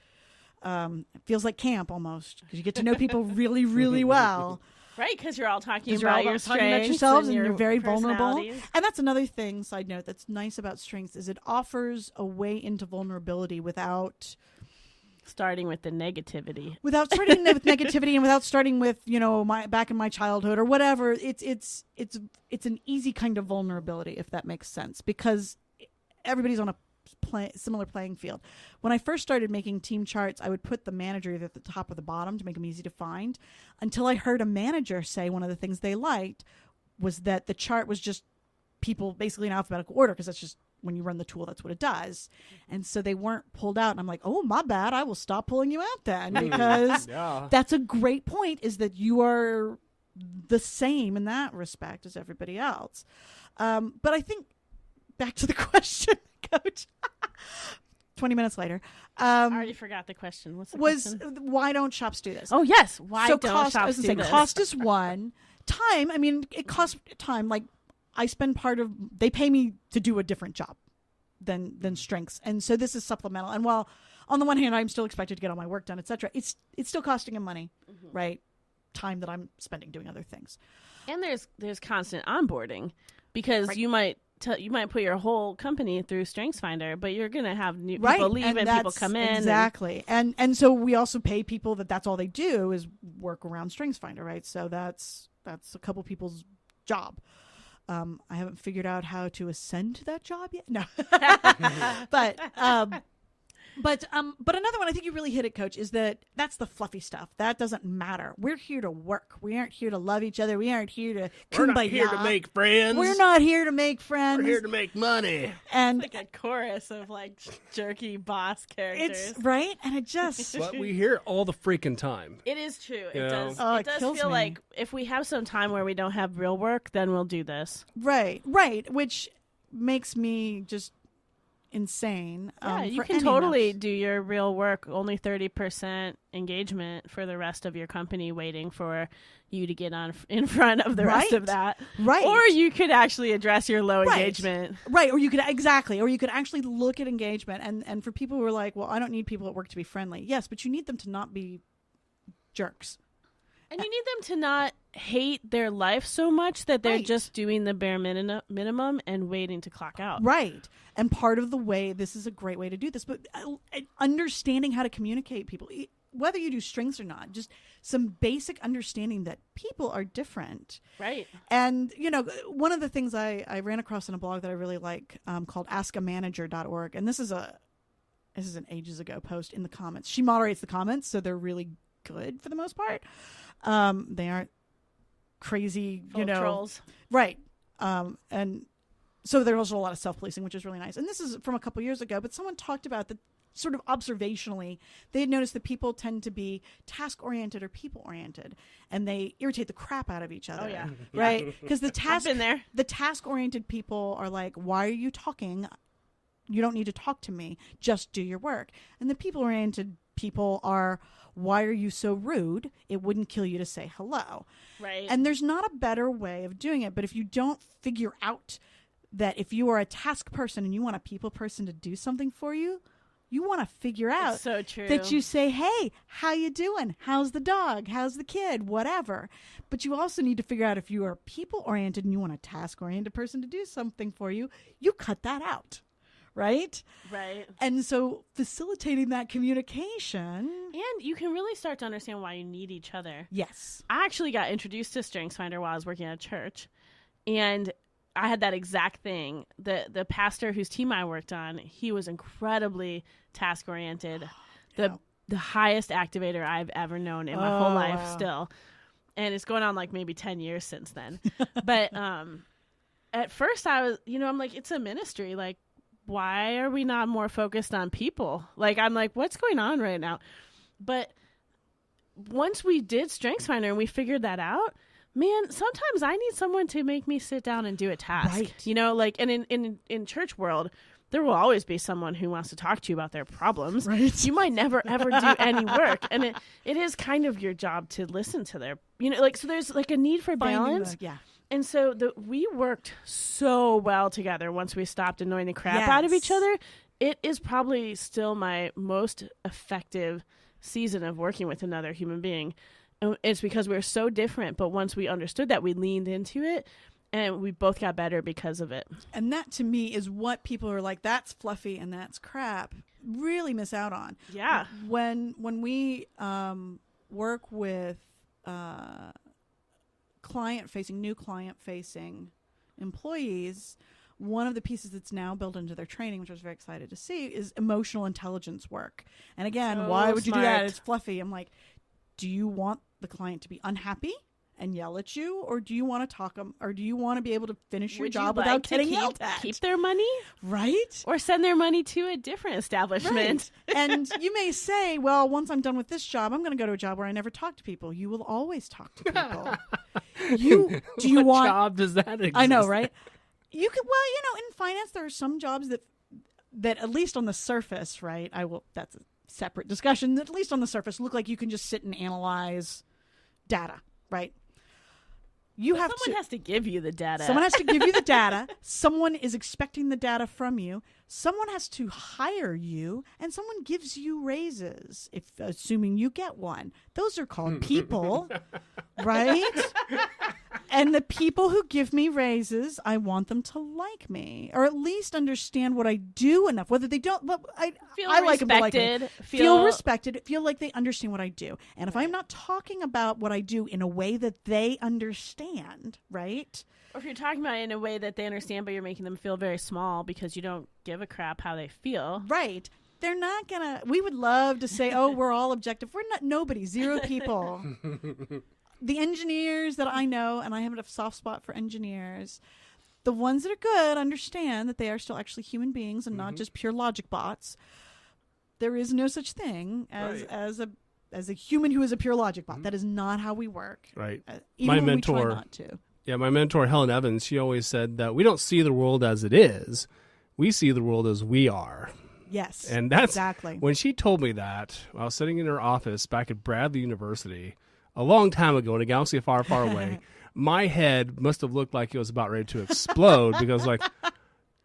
It feels like camp almost, because you get to know people really, really well. Right, because you're all talking about your strengths, talking about yourselves, and you're very vulnerable. personalities. And that's another thing, side note, that's nice about strengths is it offers a way into vulnerability without starting with the negativity. Without starting with negativity and without starting with, my back in my childhood or whatever. It's an easy kind of vulnerability, if that makes sense, because everybody's on a similar playing field. When I first started making team charts, I would put the manager either at the top or the bottom to make them easy to find, until I heard a manager say one of the things they liked was that the chart was just people basically in alphabetical order, because that's just when you run the tool, that's what it does. And so they weren't pulled out. And I'm like, oh, my bad. I will stop pulling you out then, because that's a great point, is that you are the same in that respect as everybody else. But I think back to the question, Coach, 20 minutes later. I already forgot the question. What's the question? Why don't shops do this? Oh, yes. Why don't shops do this? Cost is one. Time, I mean, it costs time. Like, I spend they pay me to do a different job than strengths. And so this is supplemental. And while on the one hand, I'm still expected to get all my work done, etc., it's still costing him money, right? Time that I'm spending doing other things. And there's constant onboarding, because you might put your whole company through StrengthsFinder, but you're going to have new people leave and people come in. Exactly. And so we also pay people that's all they do is work around StrengthsFinder, right? So that's a couple people's job. I haven't figured out how to ascend to that job yet. No, but another one, I think you really hit it, Coach, is that's the fluffy stuff. That doesn't matter. We're here to work. We aren't here to love each other. We aren't here to kumbaya. We're not here to make friends. We're not here to make friends. We're here to make money. And it's like a chorus of like jerky boss characters. It's right, and it just what we hear all the freaking time. It is true. It does. Oh, it does feel like if we have some time where we don't have real work, then we'll do this. Right, which makes me just insane. Yeah, you can totally do your real work, only 30% engagement for the rest of your company, waiting for you to get on in front of the rest of that. Right. Or you could actually address your low engagement. Right. Or you could actually look at engagement. And for people who are like, well, I don't need people at work to be friendly. Yes, but you need them to not be jerks. And you need them to not hate their life so much that they're just doing the bare minimum and waiting to clock out. Right. And part of the way, this is a great way to do this, but understanding how to communicate people, whether you do strengths or not, just some basic understanding that people are different. Right. And, one of the things I ran across in a blog that I really like called askamanager.org. And this is an ages ago post in the comments. She moderates the comments, so they're really good for the most part. They aren't crazy, trolls. Right. And so there's also a lot of self-policing, which is really nice. And this is from a couple years ago, but someone talked about that sort of observationally. They had noticed that people tend to be task-oriented or people-oriented, and they irritate the crap out of each other. Oh, yeah. Right? Because the task-oriented people are like, why are you talking? You don't need to talk to me. Just do your work. And the people-oriented people are, why are you so rude? It wouldn't kill you to say hello. Right. And there's not a better way of doing it. But if you don't figure out that if you are a task person and you want a people person to do something for you, you want to figure out It's so true. that you say, hey, how you doing? How's the dog? How's the kid? Whatever. But you also need to figure out if you are people-oriented and you want a task-oriented person to do something for you, you cut that out. Right? Right. And so facilitating that communication. And you can really start to understand why you need each other. Yes. I actually got introduced to StrengthsFinder while I was working at a church, and I had that exact thing. The pastor whose team I worked on, he was incredibly task oriented, the highest activator I've ever known in my whole life still, and it's going on like maybe 10 years since then. But at first I was, I'm like, it's a ministry, like, why are we not more focused on people? Like, I'm like, what's going on right now? But once we did StrengthsFinder and we figured that out, man, sometimes I need someone to make me sit down and do a task. Right. Like, and in church world, there will always be someone who wants to talk to you about their problems. Right. You might never, ever do any work. And it is kind of your job to listen to their, so there's like a need for balance. And so we worked so well together once we stopped annoying the crap out of each other. It is probably still my most effective season of working with another human being. And it's because we're so different. But once we understood that, we leaned into it. And we both got better because of it. And that, to me, is what people are like, that's fluffy and that's crap, really miss out on. Yeah. When we work with new client-facing employees, one of the pieces that's now built into their training, which I was very excited to see, is emotional intelligence work. And again, So why would you do that? smart. It's fluffy. I'm like, do you want the client to be unhappy and yell at you, or do you want to talk them, or do you want to be able to finish your Would job you without like to getting yelled at? keep their money? Right? Or send their money to a different establishment? Right. And you may say, well, once I'm done with this job, I'm going to go to a job where I never talk to people. You will always talk to people. Do you what want job does that exist? I know, right? You could, well, in finance, there are some jobs that at least on the surface, right? That's a separate discussion. That at least on the surface look like you can just sit and analyze data, right? Someone has to give you the data. Someone has to give you the data. Someone is expecting the data from you. Someone has to hire you, and someone gives you raises, assuming you get one. Those are called people, right? And the people who give me raises, I want them to like me, or at least understand what I do enough. Whether they don't, but I like them to like me. Feel respected. Feel like they understand what I do. And if I'm not talking about what I do in a way that they understand, right? Or if you're talking about it in a way that they understand, but you're making them feel very small because you don't give a crap how they feel. Right. They're not gonna. We would love to say, "Oh, we're all objective." We're not. Nobody. Zero people. The engineers that I know, and I have a soft spot for engineers, the ones that are good understand that they are still actually human beings and not just pure logic bots. There is no such thing as a human who is a pure logic bot. That is not how we work. Right. Even My when mentor, we try not to. Yeah, my mentor, Helen Evans, she always said that we don't see the world as it is. We see the world as we are. Yes. And that's exactly. When she told me that, I was sitting in her office back at Bradley University a long time ago in a galaxy far, far away. My head must have looked like it was about ready to explode because, like,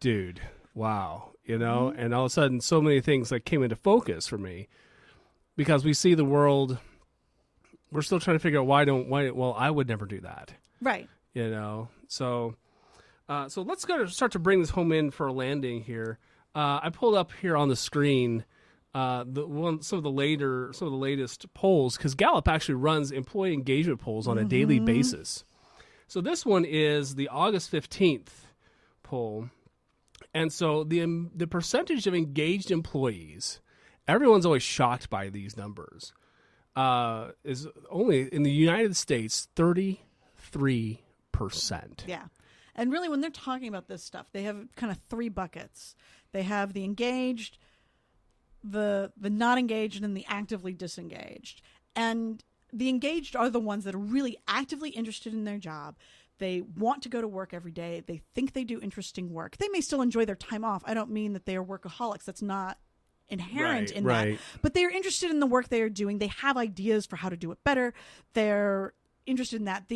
dude, wow, And all of a sudden, so many things like came into focus for me because we see the world. We're still trying to figure out why. Well, I would never do that, right? So let's start to bring this home in for a landing here. I pulled up here on the screen. Some of the latest polls, because Gallup actually runs employee engagement polls on a daily basis. So this one is the August 15th poll, and so the percentage of engaged employees, everyone's always shocked by these numbers, is only in the United States 33%. Yeah, and really when they're talking about this stuff, they have kind of three buckets. They have the engaged, the not engaged, and the actively disengaged. And the engaged are the ones that are really actively interested in their job. They want to go to work every day. They think they do interesting work. They may still enjoy their time off. I don't mean that they are workaholics. That's not inherent Right, in right. that. But they're interested in the work they are doing. They have ideas for how to do it better. They're interested in that.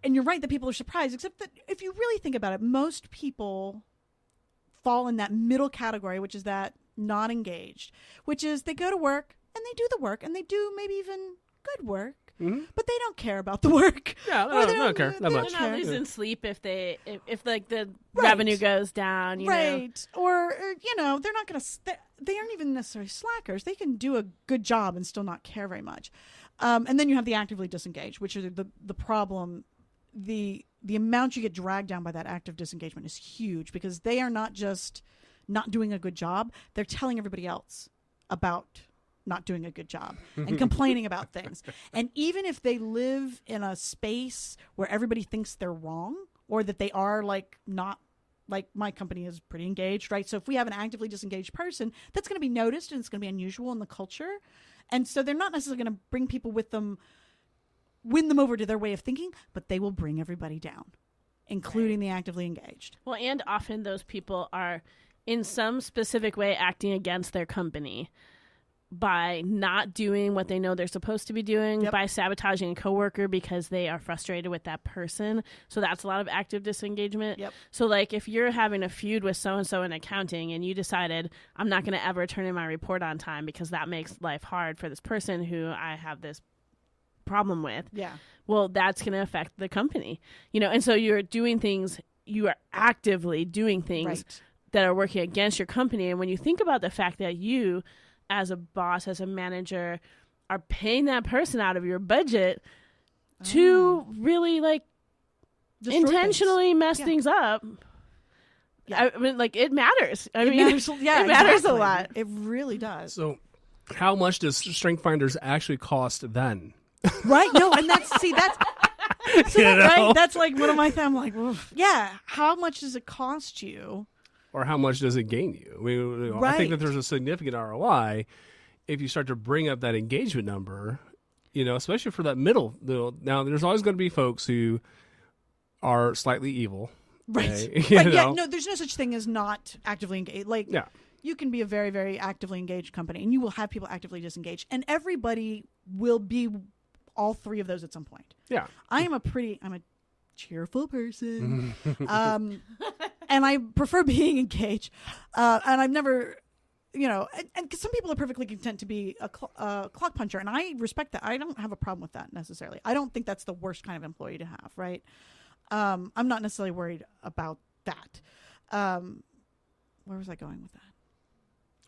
And you're right that people are surprised, except that if you really think about it, most people fall in that middle category, which is that not engaged, which is they go to work and they do the work and they do maybe even good work, but they don't care about the work. Yeah, they don't care that much. They're not losing sleep if like the revenue goes down, you know. Or you know, they're not going to. They aren't even necessarily slackers. They can do a good job and still not care very much. And then you have the actively disengaged, which are the problem. The amount you get dragged down by that active disengagement is huge because they are not just not doing a good job. They're telling everybody else about not doing a good job and complaining about things. And even if they live in a space where everybody thinks they're wrong or that they are not like my company is pretty engaged, right? So if we have an actively disengaged person, that's going to be noticed and it's going to be unusual in the culture. And so they're not necessarily going to bring people with them, win them over to their way of thinking, but they will bring everybody down, including the actively engaged. Well, and often those people are in some specific way acting against their company by not doing what they know they're supposed to be doing, by sabotaging a coworker because they are frustrated with that person. So that's a lot of active disengagement. Yep. So like if you're having a feud with so-and-so in accounting and you decided I'm not going to ever turn in my report on time because that makes life hard for this person who I have this problem with. Yeah. Well, that's going to affect the company, you know, and so you're doing things, you are actively doing things that are working against your company. And when you think about the fact that you, as a boss, as a manager, are paying that person out of your budget to really Destroy intentionally mess things up. Yeah. I mean, it matters. It matters a lot. It really does. So how much does StrengthsFinders actually cost then? Right? No, and that's right. That's like one of my things. I'm like, well, yeah. How much does it cost you? Or how much does it gain you? I mean, I think that there's a significant ROI if you start to bring up that engagement number, you know, especially for that middle. Now, there's always going to be folks who are slightly evil. Right. Right. Yeah, no, there's no such thing as not actively engaged. You can be a very, very actively engaged company, and you will have people actively disengaged. And everybody will be all three of those at some point. Yeah. I'm a cheerful person. And I prefer being engaged. And I've never, you know, and some people are perfectly content to be a clock puncher. And I respect that. I don't have a problem with that necessarily. I don't think that's the worst kind of employee to have, right? I'm not necessarily worried about that. Where was I going with that?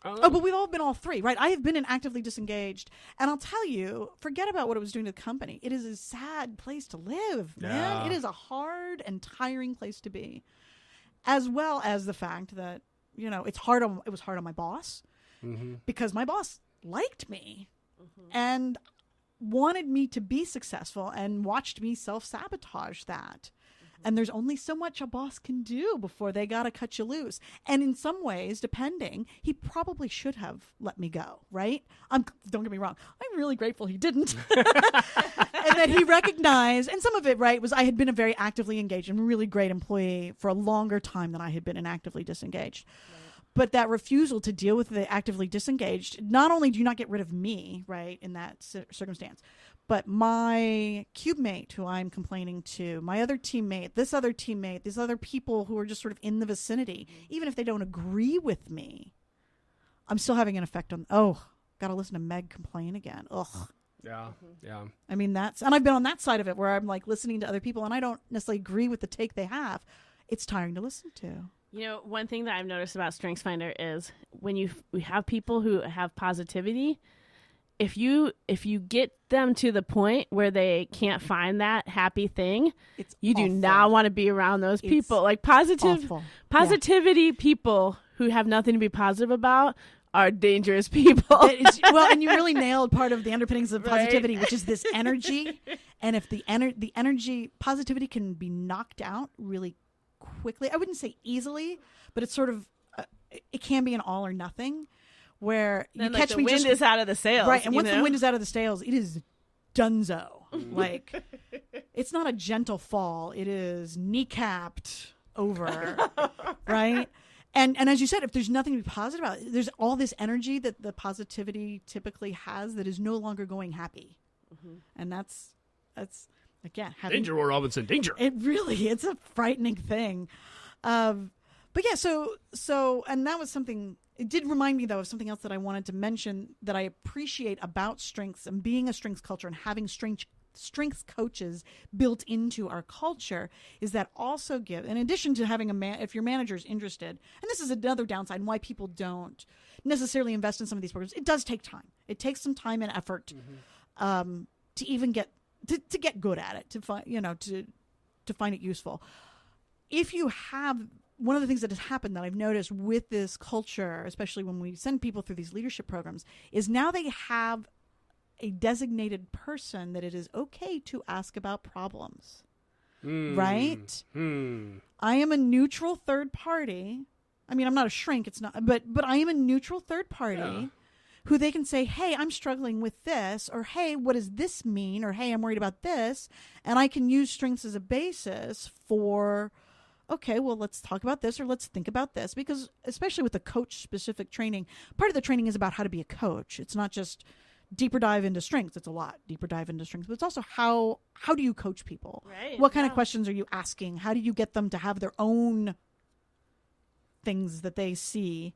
But we've all been all three, right? I have been an actively disengaged. And I'll tell you, forget about what it was doing to the company. It is a sad place to live, man. Yeah. It is a hard and tiring place to be. As well as the fact that, you know, it was hard on my boss because my boss liked me and wanted me to be successful and watched me self-sabotage that. And there's only so much a boss can do before they got to cut you loose. And in some ways, depending, he probably should have let me go, right? Don't get me wrong. I'm really grateful he didn't. And that he recognized, and some of it, right, was I had been a very actively engaged and really great employee for a longer time than I had been an actively disengaged. Right. But that refusal to deal with the actively disengaged, not only do you not get rid of me, right, in that circumstance, but my cube mate who I'm complaining to, my other teammate, these other people who are just sort of in the vicinity, even if they don't agree with me, I'm still having an effect on, got to listen to Meg complain again. Ugh. Yeah, yeah. I mean, and I've been on that side of it where I'm like listening to other people and I don't necessarily agree with the take they have. It's tiring to listen to. You know, one thing that I've noticed about StrengthsFinder is when we have people who have positivity, if you get them to the point where they can't find that happy thing, you do not want to be around those people. Like positivity people who have nothing to be positive about are dangerous people. And you really nailed part of the underpinnings of positivity, which is this energy. And if the energy, positivity can be knocked out really quickly, I wouldn't say easily, but it's sort of, it can be an all or nothing. Where then, you catch the me wind is out of the sails, right? And once the wind is out of the sails, it is dunzo. Like it's not a gentle fall; it is kneecapped over, right? And as you said, if there's nothing to be positive about, there's all this energy that the positivity typically has that is no longer going happy. And that's again, Danger, War Robinson, danger. It's a frightening thing. But yeah, so, and that was something, it did remind me though of something else that I wanted to mention that I appreciate about strengths and being a strengths culture and having strengths coaches built into our culture is that also give, in addition to having if your manager is interested, and this is another downside and why people don't necessarily invest in some of these programs, it does take time. It takes some time and effort to even get to get good at it, to find to find it useful. If you have, one of the things that has happened that I've noticed with this culture, especially when we send people through these leadership programs, is now they have a designated person that it is okay to ask about problems. Right? I am a neutral third party. I mean, I'm not a shrink. It's not, but I am a neutral third party who they can say, hey, I'm struggling with this, or hey, what does this mean? Or hey, I'm worried about this. And I can use strengths as a basis for, okay, well, let's talk about this, or let's think about this. Because especially with the coach specific training, part of the training is about how to be a coach. It's not just deeper dive into strengths. It's a lot deeper dive into strengths, but it's also how do you coach people? Right. What kind of questions are you asking? How do you get them to have their own things that they see?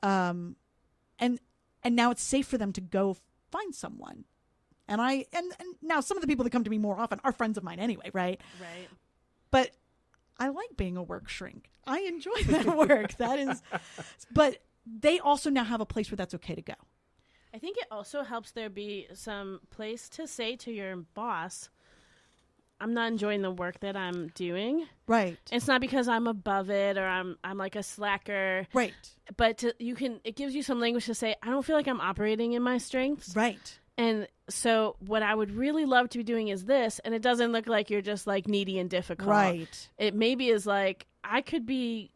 And now it's safe for them to go find someone. And now some of the people that come to me more often are friends of mine anyway, right? Right. But I like being a work shrink. I enjoy that work. But they also now have a place where that's okay to go. I think it also helps there be some place to say to your boss, I'm not enjoying the work that I'm doing. Right. It's not because I'm above it or I'm like a slacker. Right. But it gives you some language to say, I don't feel like I'm operating in my strengths. Right. And so what I would really love to be doing is this, and it doesn't look like you're just like needy and difficult. Right. It maybe is like, I could be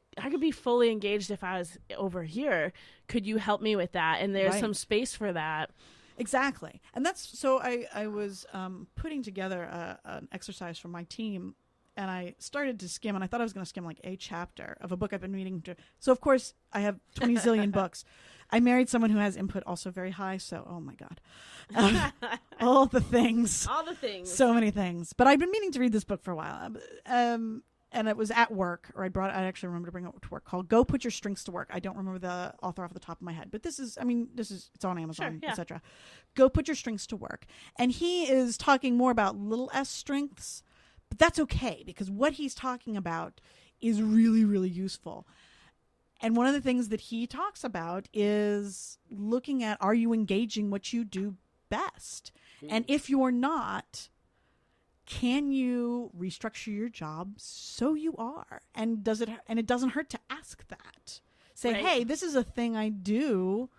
fully engaged if I was over here. Could you help me with that? And there's some space for that. Exactly. And that's, so I was putting together an exercise for my team, and I started to skim, and I thought I was going to skim like a chapter of a book I've been reading. So of course I have 20 zillion books. I married someone who has input also very high. So, oh my God, all the things, so many things, but I've been meaning to read this book for a while. And it was at work, or I actually remember to bring it to work, called Go Put Your Strengths to Work. I don't remember the author off the top of my head, but it's on Amazon, etc. Go Put Your Strengths to Work. And he is talking more about little s strengths, but that's okay, because what he's talking about is really, really useful. And one of the things that he talks about is looking at, are you engaging what you do best? And if you're not, can you restructure your job so you are? And it doesn't hurt to ask that. Say, hey, this is a thing I do.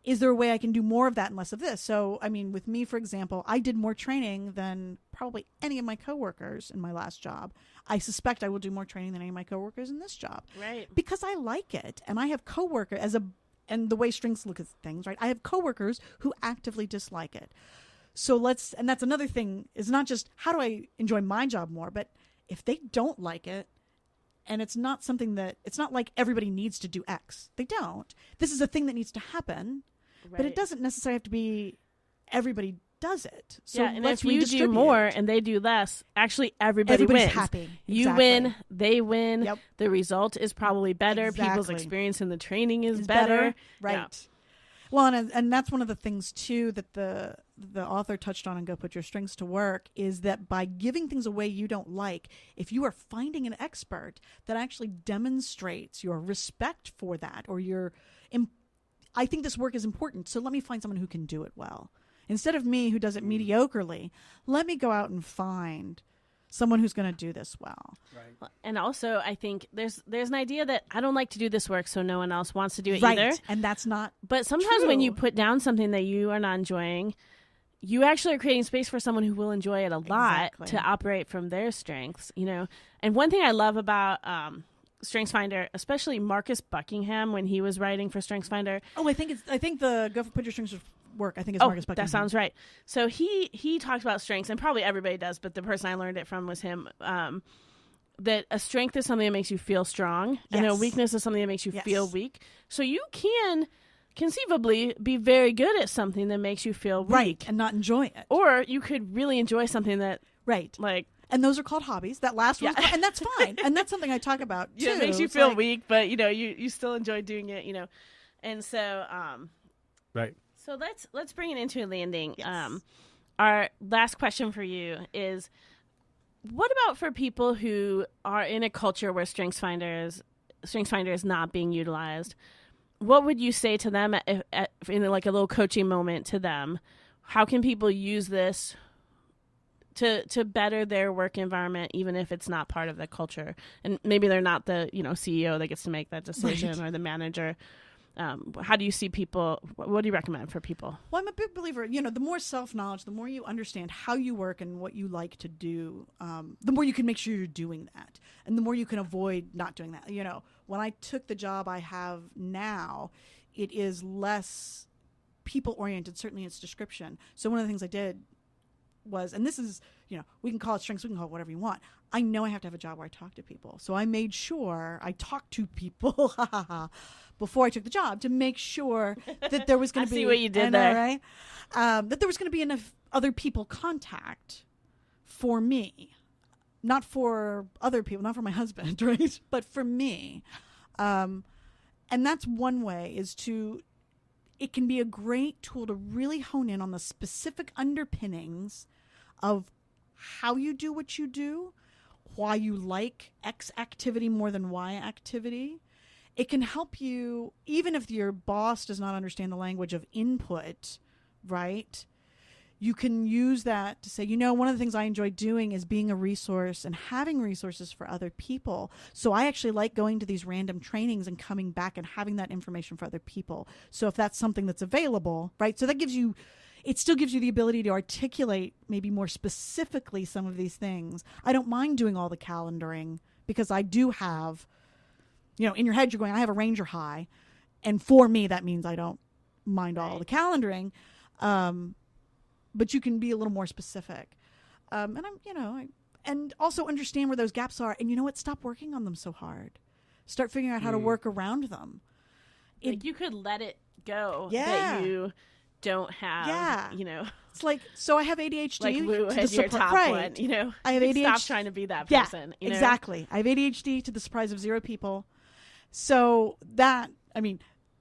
Is there a way I can do more of that and less of this? So, I mean, with me, for example, I did more training than probably any of my coworkers in my last job. I suspect I will do more training than any of my coworkers in this job. Right. Because I like it. And I have coworkers and the way strengths look at things, right? I have coworkers who actively dislike it. So and that's another thing, is not just how do I enjoy my job more, but if they don't like it, and it's not like everybody needs to do X. They don't. This is a thing that needs to happen, but it doesn't necessarily have to be everybody does it. So and if you do more and they do less, actually everybody's wins. Happy. You win, they win. Yep. The result is probably better. Exactly. People's experience in the training is better. Right. Yeah. Well, and that's one of the things, too, that the author touched on in Go Put Your Strengths to Work, is that by giving things away you don't like, if you are finding an expert that actually demonstrates your respect for that, or I think this work is important, so let me find someone who can do it well. Instead of me who does it mediocrely, let me go out and find someone who's going to do this well. Right. And also, I think there's an idea that I don't like to do this work, so no one else wants to do it right. either. And that's not But sometimes true. When you put down something that you are not enjoying, you actually are creating space for someone who will enjoy it a lot to operate from their strengths, And one thing I love about StrengthsFinder, especially Marcus Buckingham, when he was writing for StrengthsFinder. Oh, I think the Go Put Your Strengths to Work. I think it's Marcus Buckingham. That sounds right. So he talks about strengths, and probably everybody does, but the person I learned it from was him. that a strength is something that makes you feel strong, and a Yes. weakness is something that makes you Yes. feel weak. So you can conceivably be very good at something that makes you feel weak. Right. And not enjoy it. Or you could really enjoy something that, Right. like, And those are called hobbies. That last one, and that's fine. And that's something I talk about too. it makes you It's feel like- weak, but you still enjoy doing it, And so Right. so let's bring it into a landing. Yes. Our last question for you is, what about for people who are in a culture where StrengthsFinder is not being utilized? What would you say to them in like a little coaching moment to them? How can people use this to better their work environment, even if it's not part of the culture? And maybe they're not the CEO that gets to make that decision, or the manager. How do you see people? What do you recommend for people? Well, I'm a big believer, the more self-knowledge, the more you understand how you work and what you like to do, the more you can make sure you're doing that. And the more you can avoid not doing that. When I took the job I have now, it is less people-oriented, certainly in its description. So one of the things I did was, and this is, we can call it strengths, we can call it whatever you want. I know I have to have a job where I talk to people. So I made sure I talked to people before I took the job to make sure that there was going to be. I see what you did I know, there. right? That there was going to be enough other people contact for me. Not for other people, not for my husband, right? But for me. And that's one way, it can be a great tool to really hone in on the specific underpinnings of how you do what you do, why you like X activity more than Y activity. It can help you, even if your boss does not understand the language of input, right? You can use that to say, one of the things I enjoy doing is being a resource and having resources for other people. So I actually like going to these random trainings and coming back and having that information for other people. So if that's something that's available, right? So that it still gives you the ability to articulate maybe more specifically some of these things. I don't mind doing all the calendaring because I do have, in your head you're going, I have a Ranger high. And for me, that means I don't mind all the calendaring. But you can be a little more specific. And and also understand where those gaps are. And you know what? Stop working on them so hard. Start figuring out how to work around them. Like you could let it go. Yeah. That you don't have. Yeah. It's like, so I have ADHD. Like Lou to has the your surpri- top right. one. I have ADHD. Stop trying to be that person. Yeah, exactly. I have ADHD to the surprise of 0 people. So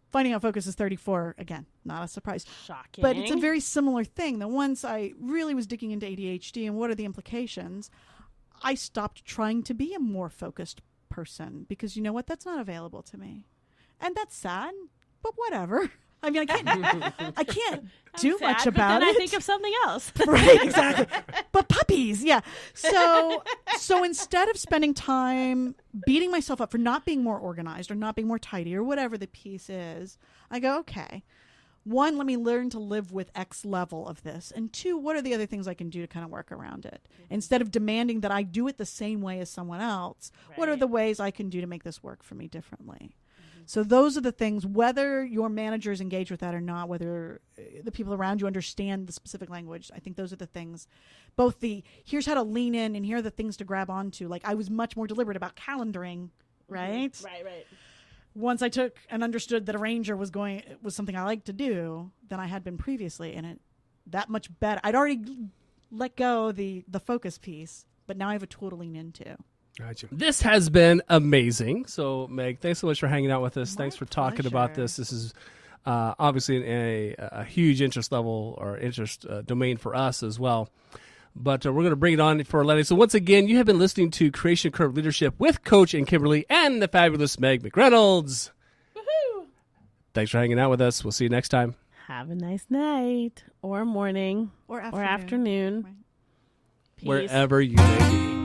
finding out focus is 34, again, not a surprise. Shocking. But it's a very similar thing. That once I really was digging into ADHD and what are the implications, I stopped trying to be a more focused person because you know what? That's not available to me. And that's sad, but whatever. I can't do much about but then it. I think of something else. Right, exactly. But puppies, yeah. So instead of spending time beating myself up for not being more organized or not being more tidy or whatever the piece is, I go, okay, 1, let me learn to live with X level of this. And 2, what are the other things I can do to kind of work around it? Mm-hmm. Instead of demanding that I do it the same way as someone else, what are the ways I can do to make this work for me differently? So those are the things, whether your managers engage with that or not, whether the people around you understand the specific language, I think those are the things. Both here's how to lean in and here are the things to grab onto. Like I was much more deliberate about calendaring, right? Mm-hmm. Right. Once I took and understood that a Ranger was something I liked to do than I had been previously, and it that much better. I'd already let go the focus piece, but now I have a tool to lean into. Gotcha. This has been amazing. So, Meg, thanks so much for hanging out with us. My Thanks for talking about pleasure. this. This is obviously a huge interest level or interest domain for us as well. But we're going to bring it on for Lenny. So once again, you have been listening to Creation Curve Leadership with Coach and Kimberly and the fabulous Meg McReynolds. Woohoo! Thanks for hanging out with us. We'll see you next time. Have a nice night or morning Or or afternoon. Right. Peace. Wherever you may be.